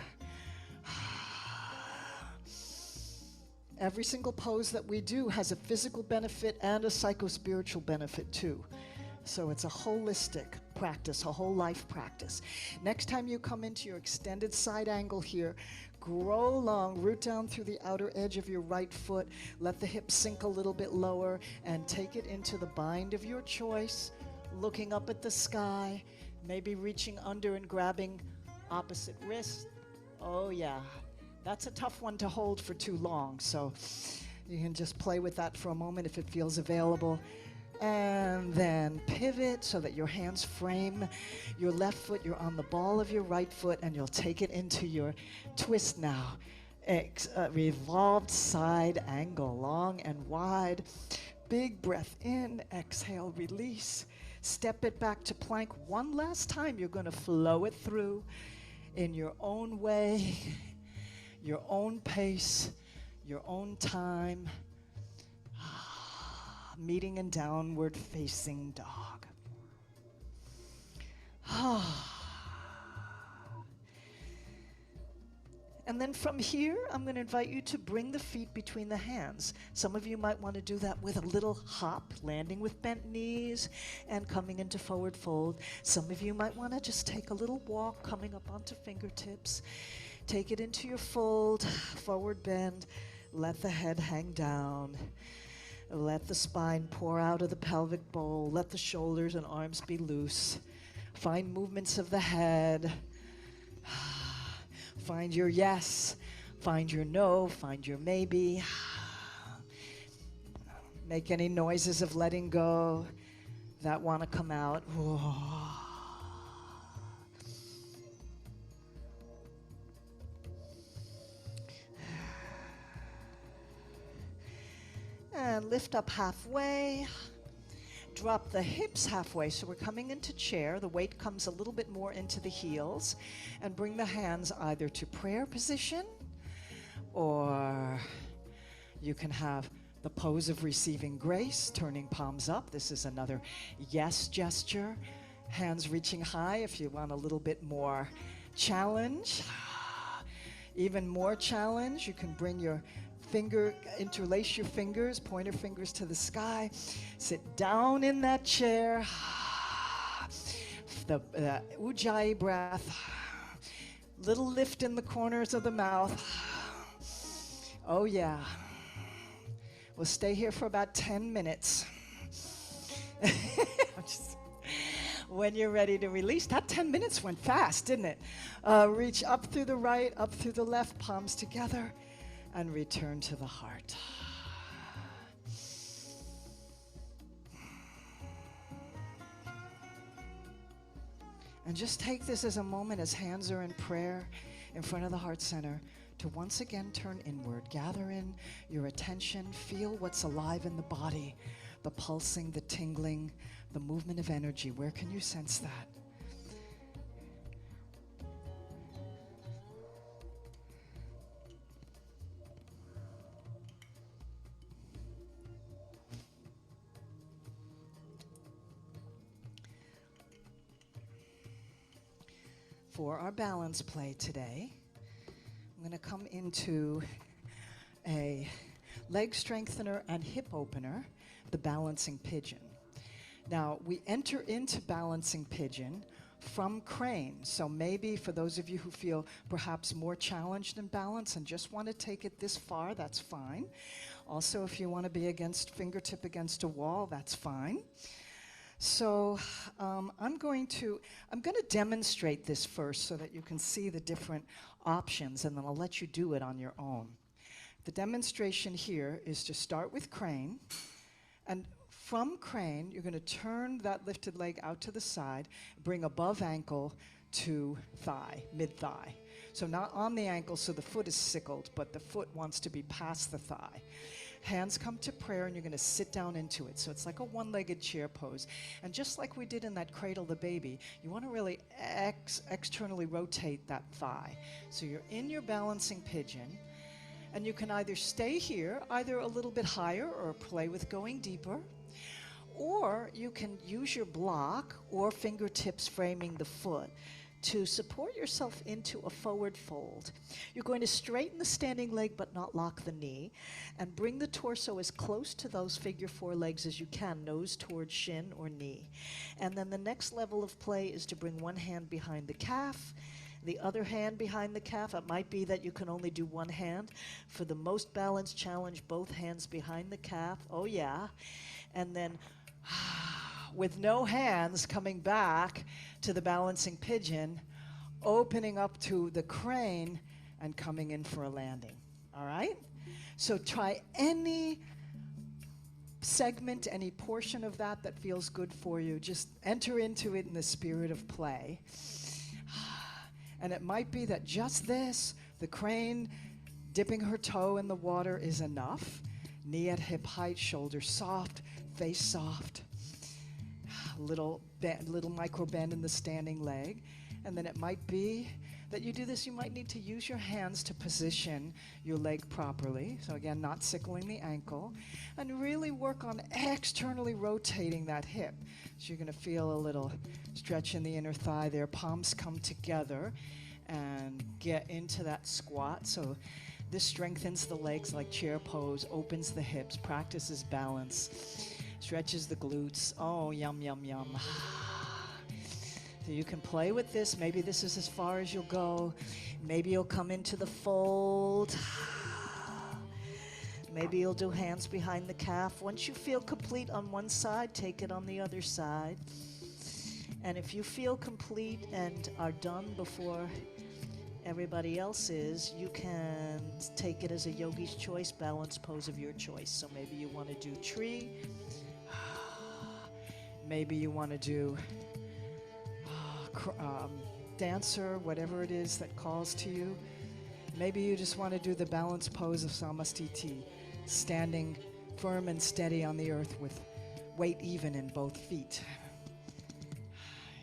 A: Every single pose that we do has a physical benefit and a psycho-spiritual benefit too. So it's a holistic practice, a whole life practice. Next time you come into your extended side angle here, grow long, root down through the outer edge of your right foot, let the hip sink a little bit lower, and take it into the bind of your choice, looking up at the sky, maybe reaching under and grabbing opposite wrist. Oh yeah. That's a tough one to hold for too long, so you can just play with that for a moment if it feels available. And then pivot so that your hands frame your left foot. You're on the ball of your right foot, and you'll take it into your twist now. Revolved side angle, long and wide. Big breath in, exhale, release. Step it back to plank one last time. You're going to flow it through in your own way, your own pace, your own time. Meeting in downward facing dog. And then from here, I'm going to invite you to bring the feet between the hands. Some of you might want to do that with a little hop, landing with bent knees and coming into forward fold. Some of you might want to just take a little walk, coming up onto fingertips. Take it into your fold, forward bend. Let the head hang down. Let the spine pour out of the pelvic bowl. Let the shoulders and arms be loose. Find movements of the head. Find your yes. Find your no. Find your maybe. Make any noises of letting go that want to come out. And lift up halfway, drop the hips halfway. So we're coming into chair. The weight comes a little bit more into the heels. And bring the hands either to prayer position, or you can have the pose of receiving grace, turning palms up. This is another yes gesture. Hands reaching high if you want a little bit more challenge. Even more challenge, you can bring your interlace your fingers, pointer fingers to the sky. Sit down in that chair. The Ujjayi breath. Little lift in the corners of the mouth. Oh yeah. We'll stay here for about 10 minutes. When you're ready to release, that 10 minutes went fast, didn't it? Reach up through the right, up through the left, palms together. And return to the heart. And just take this as a moment as hands are in prayer in front of the heart center to once again turn inward. Gather in your attention. Feel what's alive in the body. The pulsing, the tingling, the movement of energy. Where can you sense that? For our balance play today, I'm going to come into a leg strengthener and hip opener, the balancing pigeon. Now, we enter into balancing pigeon from crane. So maybe for those of you who feel perhaps more challenged in balance and just want to take it this far, that's fine. Also, if you want to be fingertip against a wall, that's fine. So I'm going to demonstrate this first so that you can see the different options, and then I'll let you do it on your own. The demonstration here is to start with crane, and from crane, you're going to turn that lifted leg out to the side, bring above ankle to thigh, mid-thigh. So not on the ankle, so the foot is sickled, but the foot wants to be past the thigh. Hands come to prayer, and you're going to sit down into it. So it's like a one-legged chair pose. And just like we did in that cradle the baby, you want to really externally rotate that thigh. So you're in your balancing pigeon, and you can either stay here, either a little bit higher or play with going deeper, or you can use your block or fingertips framing the foot to support yourself into a forward fold. You're going to straighten the standing leg but not lock the knee, and bring the torso as close to those figure four legs as you can, nose towards shin or knee. And then the next level of play is to bring one hand behind the calf, the other hand behind the calf. It might be that you can only do one hand. For the most balanced challenge, both hands behind the calf. Oh yeah. And then with no hands, coming back to the balancing pigeon, opening up to the crane, and coming in for a landing. All right? So try any segment, any portion of that that feels good for you. Just enter into it in the spirit of play. And it might be that just this, the crane dipping her toe in the water, is enough. Knee at hip height, shoulders soft, face soft. Little micro bend in the standing leg. And then it might be that you do this, you might need to use your hands to position your leg properly. So again, not sickling the ankle. And really work on externally rotating that hip. So you're going to feel a little stretch in the inner thigh there. Palms come together and get into that squat. So this strengthens the legs like chair pose, opens the hips, practices balance, stretches the glutes. Oh, yum, yum, yum. So you can play with this. Maybe this is as far as you'll go. Maybe you'll come into the fold. Maybe you'll do hands behind the calf. Once you feel complete on one side, take it on the other side. And if you feel complete and are done before everybody else is, you can take it as a yogi's choice balance pose of your choice. So maybe you want to do tree. Maybe you want to do dancer, whatever it is that calls to you. Maybe you just want to do the balance pose of Samastiti, standing firm and steady on the earth with weight even in both feet.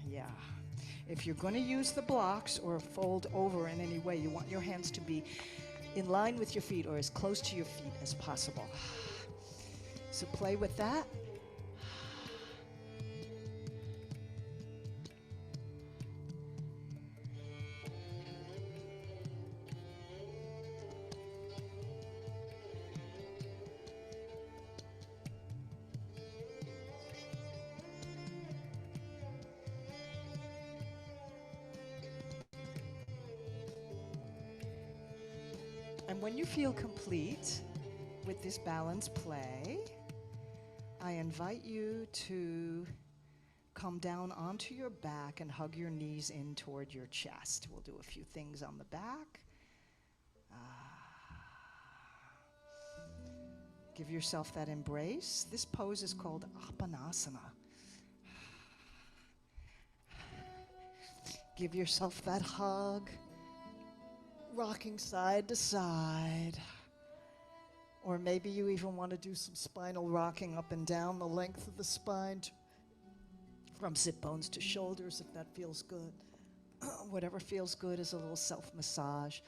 A: Yeah. If you're going to use the blocks or fold over in any way, you want your hands to be in line with your feet or as close to your feet as possible. So play with that. And when you feel complete with this balance play, I invite you to come down onto your back and hug your knees in toward your chest. We'll do a few things on the back. Give yourself that embrace. This pose is called Apanasana. Give yourself that hug. Rocking side to side. Or maybe you even want to do some spinal rocking up and down the length of the spine from sit bones to shoulders if that feels good. Whatever feels good is a little self-massage.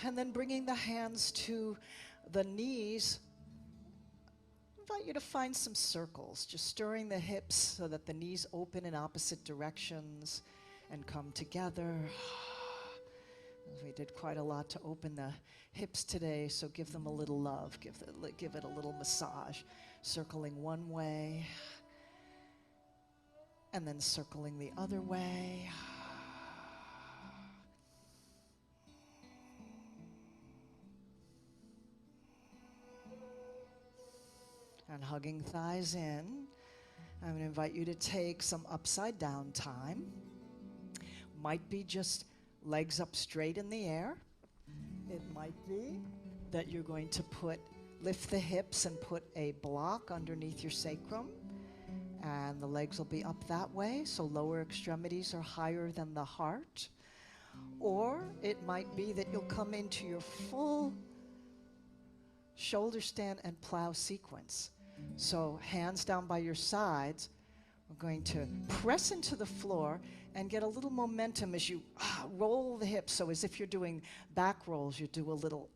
A: And then bringing the hands to the knees, I invite you to find some circles, just stirring the hips so that the knees open in opposite directions and come together. We did quite a lot to open the hips today, so give them a little love, give it a little massage. Circling one way, and then circling the other way. And hugging thighs in. I'm going to invite you to take some upside down time. Might be just legs up straight in the air. It might be that you're going to lift the hips and put a block underneath your sacrum, and the legs will be up that way, so lower extremities are higher than the heart. Or it might be that you'll come into your full shoulder stand and plow sequence. So hands down by your sides, we're going to press into the floor and get a little momentum as you roll the hips. So as if you're doing back rolls, you do a little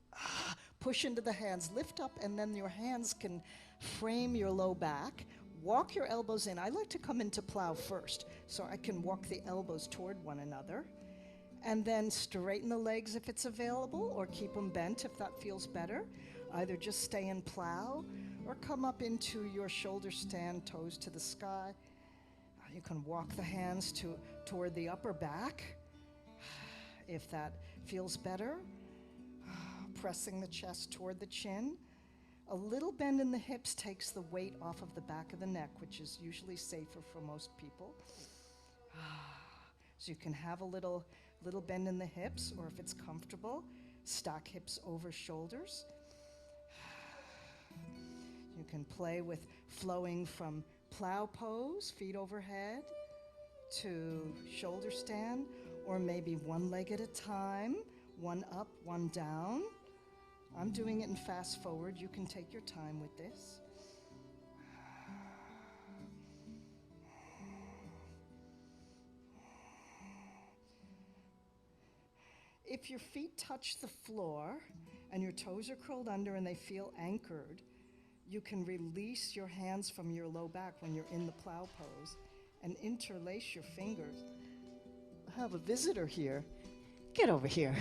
A: push into the hands, lift up, and then your hands can frame your low back. Walk your elbows in. I like to come into plow first, so I can walk the elbows toward one another. And then straighten the legs if it's available, or keep them bent if that feels better. Either just stay in plow, or come up into your shoulder stand, toes to the sky. You can walk the hands toward the upper back, if that feels better. Pressing the chest toward the chin. A little bend in the hips takes the weight off of the back of the neck, which is usually safer for most people. So you can have a little bend in the hips, or if it's comfortable, stack hips over shoulders. You can play with flowing from plow pose, feet overhead, to shoulder stand, or maybe one leg at a time, one up, one down. I'm doing it in fast forward. You can take your time with this. If your feet touch the floor and your toes are curled under and they feel anchored, you can release your hands from your low back when you're in the plow pose and interlace your fingers. I have a visitor here. Get over here.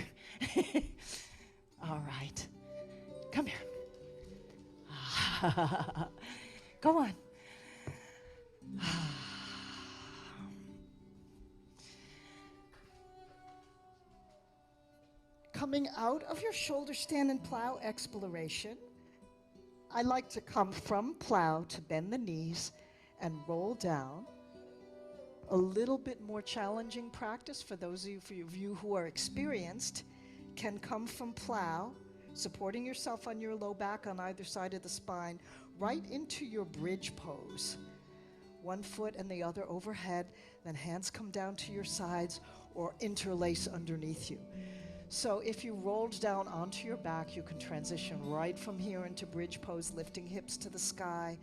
A: All right. Come here. Go on. Coming out of your shoulder stand and plow exploration, I like to come from plow to bend the knees and roll down. A little bit more challenging practice for those of you who are experienced can come from plow, supporting yourself on your low back on either side of the spine, right into your bridge pose. One foot and the other overhead, then hands come down to your sides or interlace underneath you. So if you rolled down onto your back, you can transition right from here into bridge pose, lifting hips to the sky,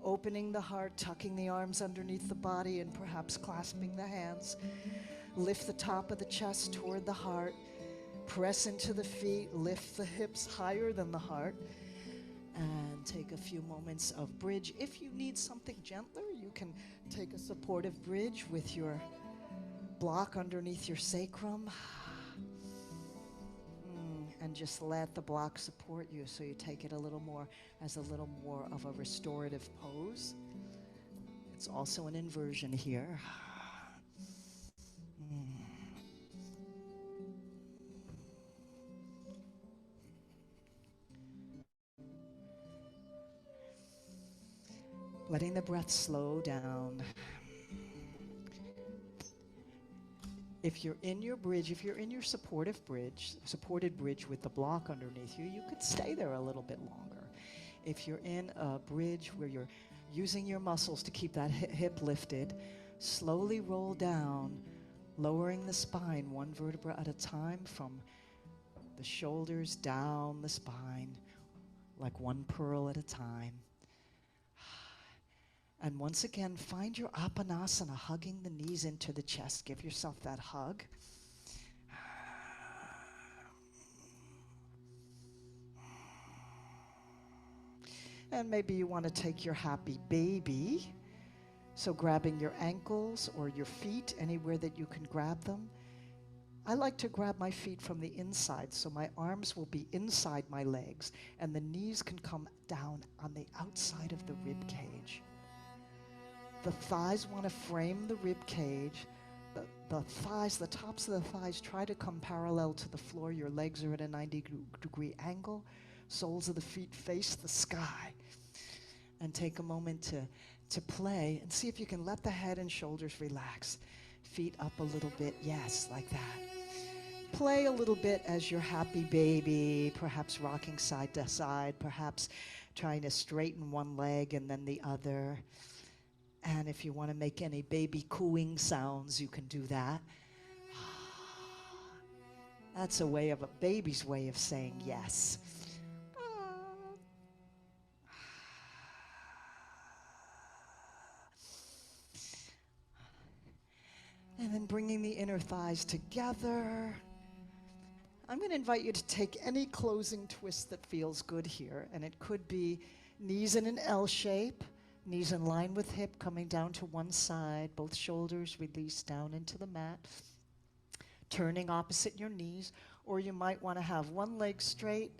A: opening the heart, tucking the arms underneath the body, and perhaps clasping the hands. Lift the top of the chest toward the heart. Press into the feet, lift the hips higher than the heart, and take a few moments of bridge. If you need something gentler, you can take a supportive bridge with your block underneath your sacrum. And just let the block support you, so you take it a little more of a restorative pose. It's also an inversion here. Letting the breath slow down. If you're in your bridge, if you're in your supported bridge with the block underneath you, you could stay there a little bit longer. If you're in a bridge where you're using your muscles to keep that hip lifted, slowly roll down, lowering the spine one vertebra at a time from the shoulders down the spine, like one pearl at a time. And once again, find your Apanasana, hugging the knees into the chest. Give yourself that hug. And maybe you want to take your happy baby. So grabbing your ankles or your feet, anywhere that you can grab them. I like to grab my feet from the inside, so my arms will be inside my legs, and the knees can come down on the outside of the rib cage. The thighs want to frame the rib cage. The thighs, the tops of the thighs, try to come parallel to the floor. Your legs are at a 90-degree angle. Soles of the feet face the sky. And take a moment to play and see if you can let the head and shoulders relax. Feet up a little bit, yes, like that. Play a little bit as your happy baby, perhaps rocking side to side, perhaps trying to straighten one leg and then the other. And if you want to make any baby cooing sounds, you can do that. That's a baby's way of saying yes. And then bringing the inner thighs together. I'm going to invite you to take any closing twist that feels good here. And it could be knees in an L shape, knees in line with hip coming down to one side, both shoulders release down into the mat. Turning opposite your knees. Or you might want to have one leg straight,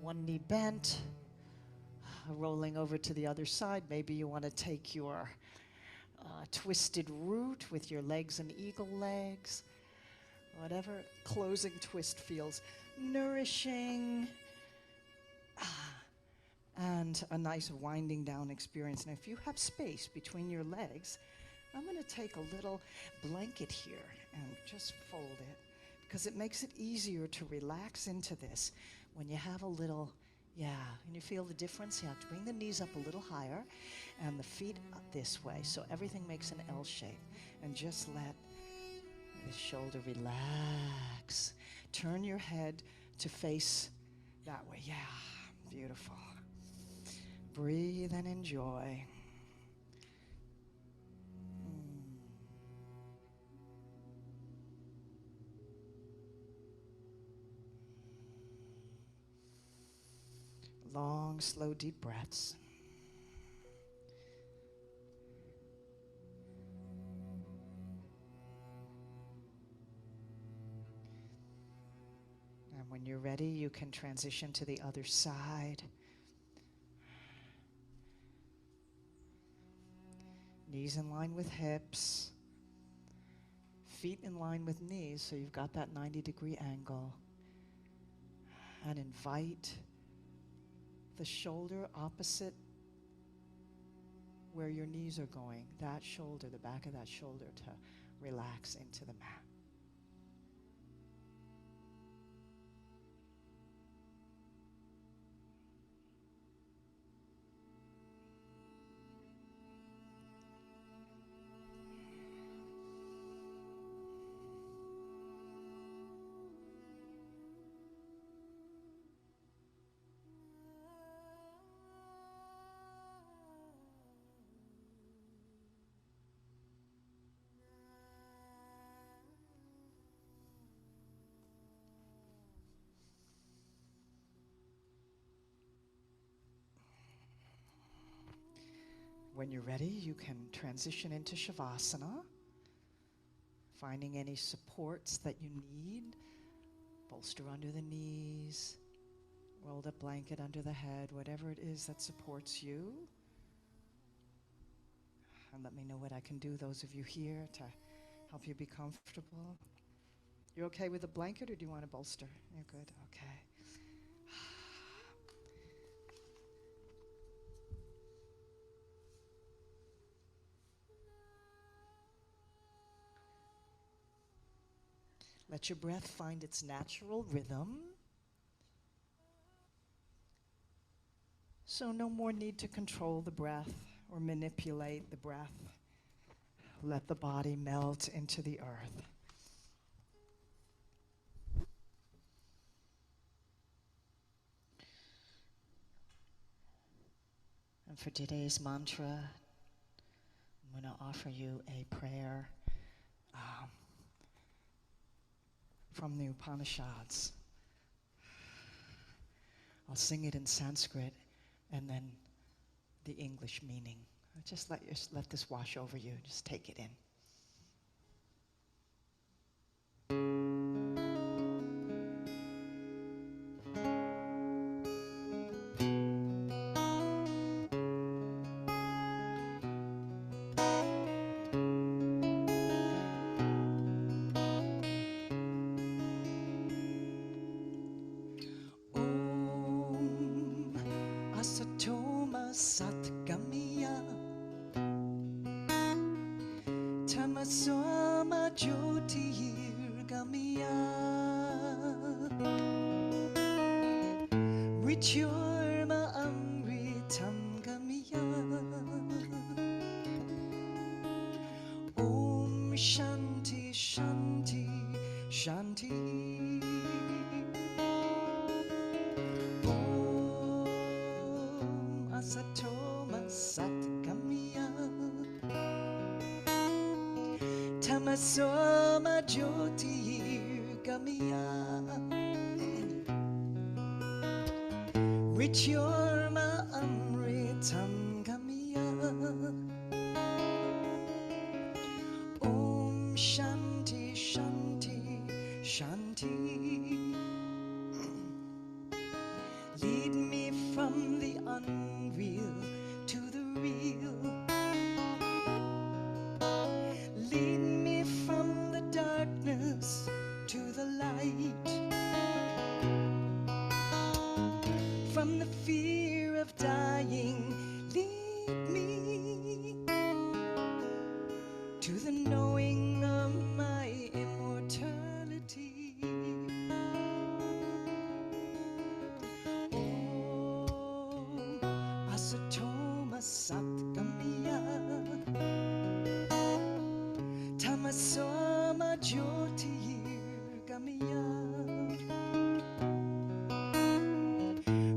A: one knee bent, rolling over to the other side. Maybe you want to take your twisted root with your legs and eagle legs. Whatever closing twist feels nourishing. And a nice winding down experience. And if you have space between your legs, I'm going to take a little blanket here and just fold it, because it makes it easier to relax into this when you have a little, and you feel the difference. You have to bring the knees up a little higher and the feet up this way, so everything makes an L shape. And just let the shoulder relax. Turn your head to face that way. Yeah, beautiful. Breathe and enjoy. Long, slow, deep breaths. And when you're ready, you can transition to the other side. Knees in line with hips. Feet in line with knees, so you've got that 90-degree angle. And invite the shoulder opposite where your knees are going, that shoulder, the back of that shoulder, to relax into the mat. When you're ready, you can transition into Shavasana, finding any supports that you need. Bolster under the knees, rolled up blanket under the head, whatever it is that supports you. And let me know what I can do, those of you here, to help you be comfortable. You okay with a blanket, or do you want a bolster? You're good, okay. Let your breath find its natural rhythm. So no more need to control the breath or manipulate the breath. Let the body melt into the earth. And for today's mantra, I'm going to offer you a prayer from the Upanishads. I'll sing it in Sanskrit and then the English meaning. Just let this wash over you. Just take it in. Satoma Satgamya Tamasoma Jyotirgamya Mrityurma Amritam Gamya Om Shanti Shanti Shanti Satoma Satgamya Tamasoma Jyotirgamya Mrityurma Amritam Gamya Om Shanti Shanti Shanti. Lead me from the unreal to the real. Lead me from the darkness to the light. From the fear of dying, lead me to the knowing of my immortality. Satoma Satgamya Tamasoma Jyotirgamya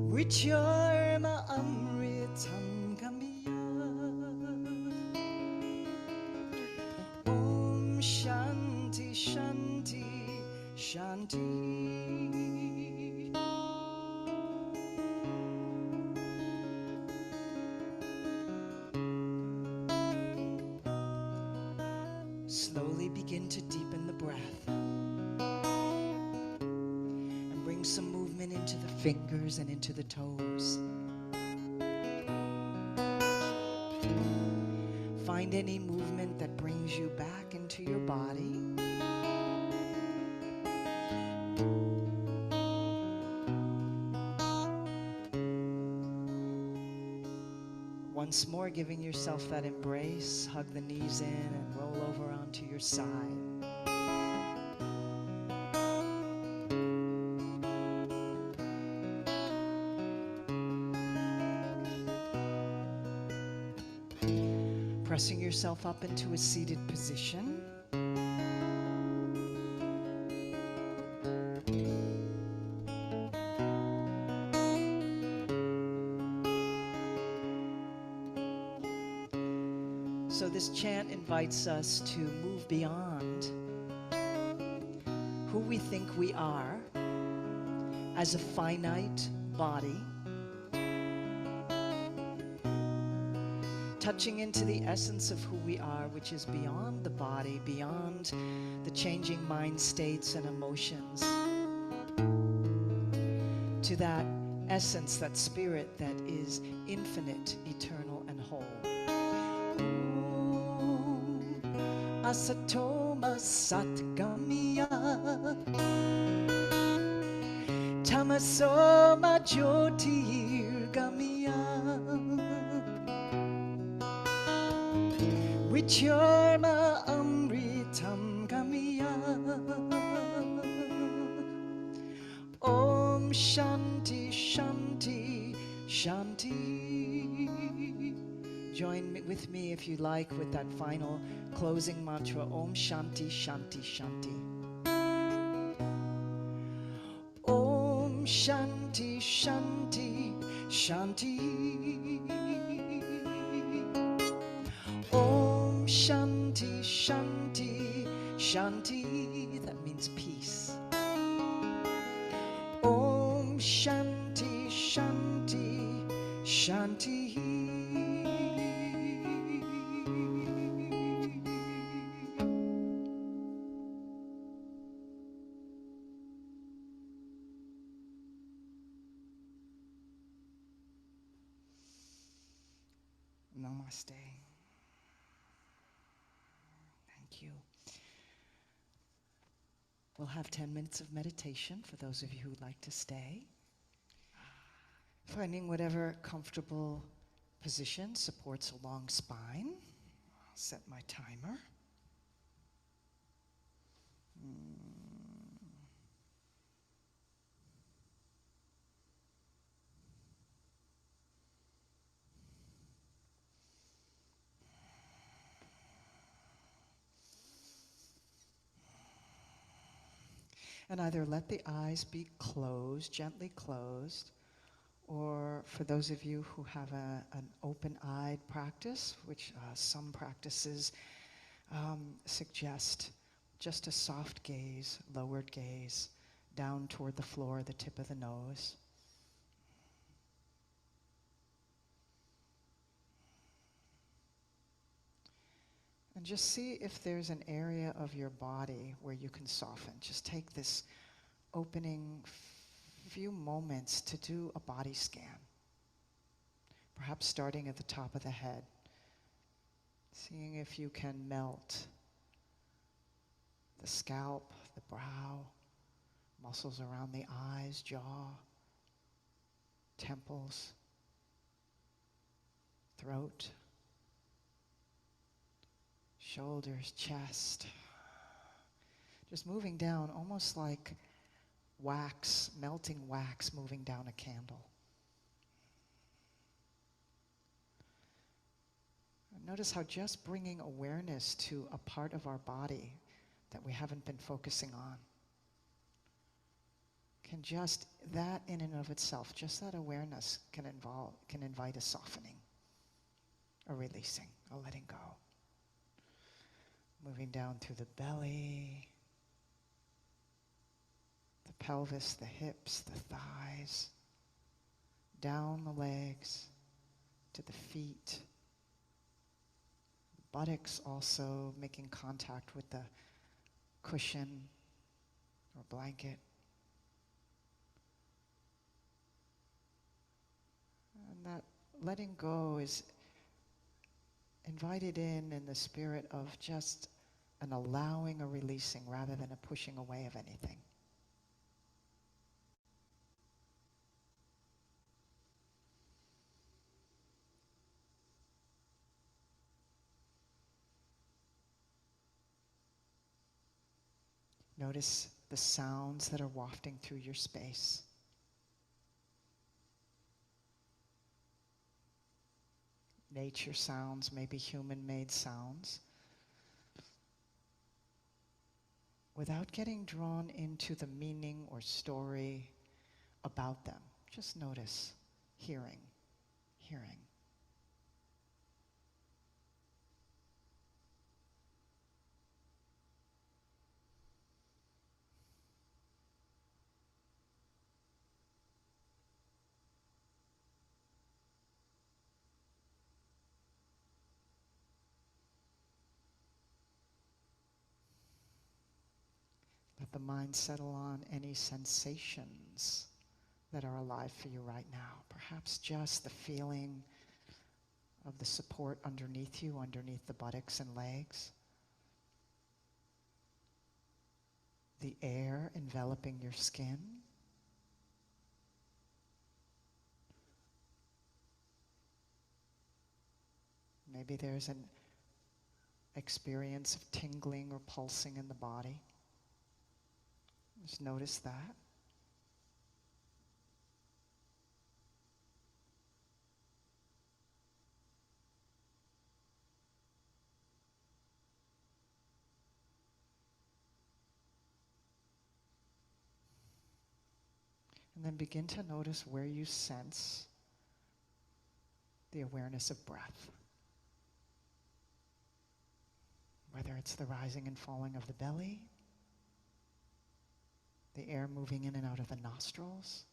A: Mrityurma Amritam Gamya Om Shanti Shanti Shanti. Slowly begin to deepen the breath and bring some movement into the fingers and into the toes. Find any movement that brings you back into your body. Once more, giving yourself that embrace, hug the knees in and roll over onto your side. Pressing yourself up into a seated position. So this chant invites us to move beyond who we think we are as a finite body, touching into the essence of who we are, which is beyond the body, beyond the changing mind states and emotions, to that essence, that spirit that is infinite, eternal, and whole. Asatoma Satgamya Tamasoma Jyotirgamya Mrityurma Amritam Gamya Om Shanti Shanti Shanti. Join with me if you like with that final closing mantra, Om Shanti Shanti Shanti. Om Shanti Shanti Shanti. Om Shanti, that means peace. Om Shanti, Shanti, Shanti. Namaste. Thank you. We'll have 10 minutes of meditation for those of you who'd like to stay. Finding whatever comfortable position supports a long spine. I'll set my timer. And either let the eyes be closed, gently closed, or for those of you who have an open-eyed practice, which some practices suggest just a soft gaze, lowered gaze, down toward the floor, the tip of the nose. And just see if there's an area of your body where you can soften. Just take this opening few moments to do a body scan. Perhaps starting at the top of the head. Seeing if you can melt the scalp, the brow, muscles around the eyes, jaw, temples, throat, shoulders, chest. Just moving down, almost like wax, melting wax moving down a candle. Notice how just bringing awareness to a part of our body that we haven't been focusing on can just, that in and of itself, just that awareness can invite a softening, a releasing, a letting go. Moving down through the belly, the pelvis, the hips, the thighs, down the legs to the feet, buttocks also making contact with the cushion or blanket. And that letting go is invited in the spirit of just an allowing, a releasing, rather than a pushing away of anything. Notice the sounds that are wafting through your space. Nature sounds, maybe human-made sounds. Without getting drawn into the meaning or story about them. Just notice, hearing. Let the mind settle on any sensations that are alive for you right now. Perhaps just the feeling of the support underneath you, underneath the buttocks and legs. The air enveloping your skin. Maybe there's an experience of tingling or pulsing in the body. Just notice that. And then begin to notice where you sense the awareness of breath. whether it's the rising and falling of the belly, the air moving in and out of the nostrils,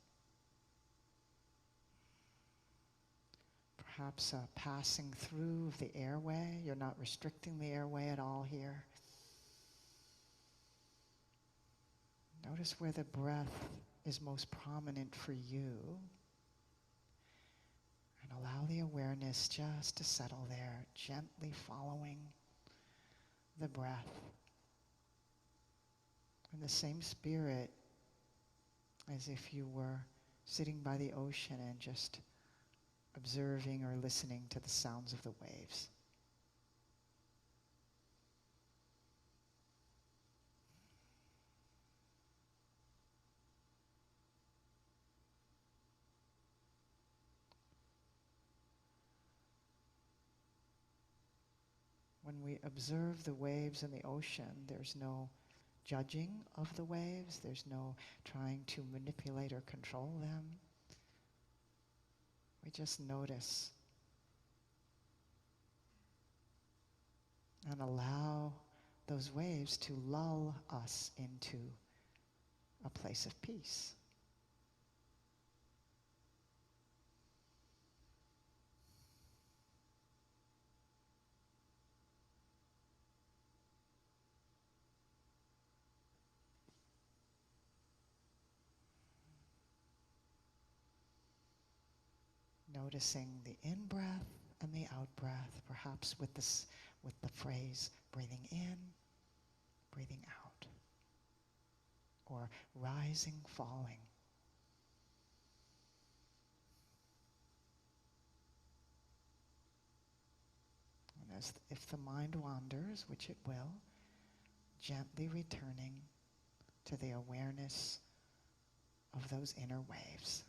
A: perhaps a passing through of the airway. You're not restricting the airway at all here. Notice where the breath is most prominent for you, and allow the awareness just to settle there, gently following the breath. In the same spirit as if you were sitting by the ocean and just observing or listening to the sounds of the waves. When we observe the waves in the ocean, there's no judging of the waves. There's no trying to manipulate or control them. We just notice and allow those waves to lull us into a place of peace. Noticing the in-breath and the out-breath, perhaps with the phrase breathing in, breathing out, or rising, falling. And if the mind wanders, which it will, gently returning to the awareness of those inner waves.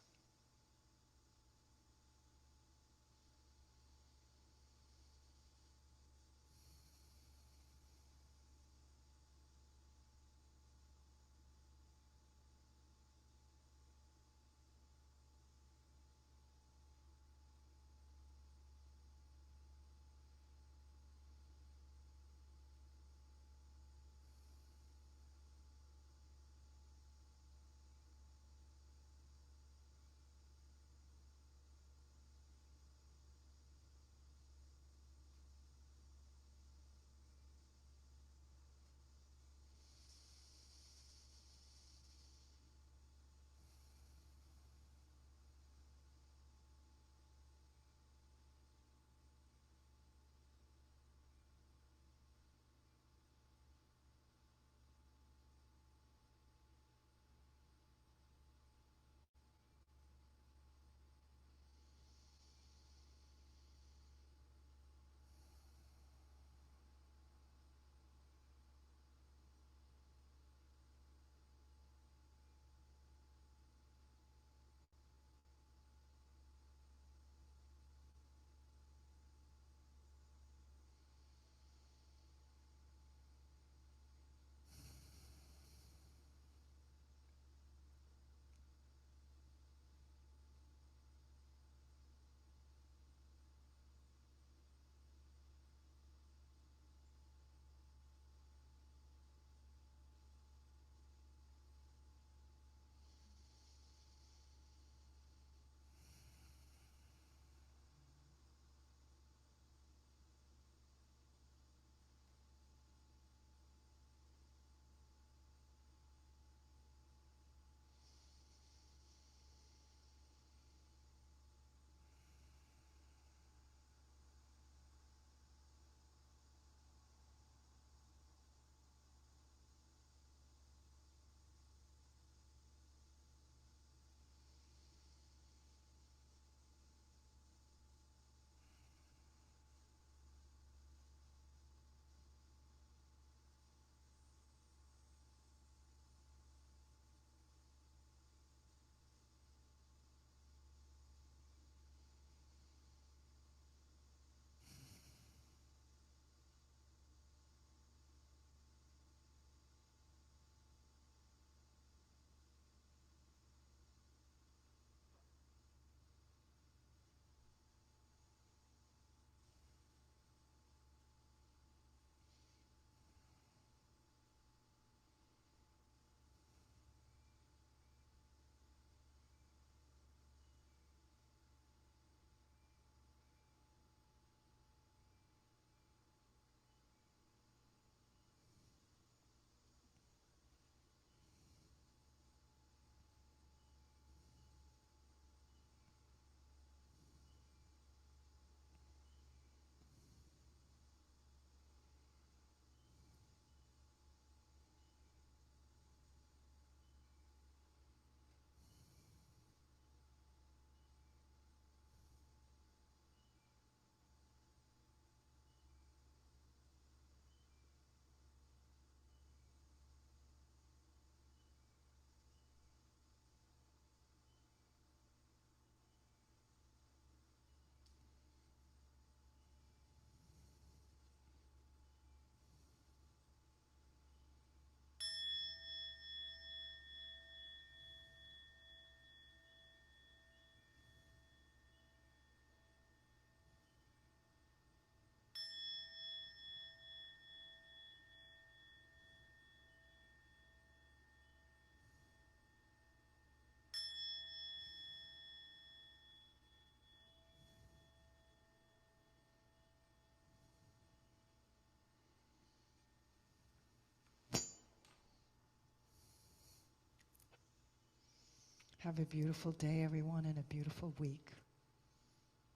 A: Have a beautiful day, everyone, and a beautiful week.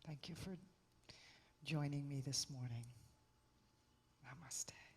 A: Thank you for joining me this morning. Namaste.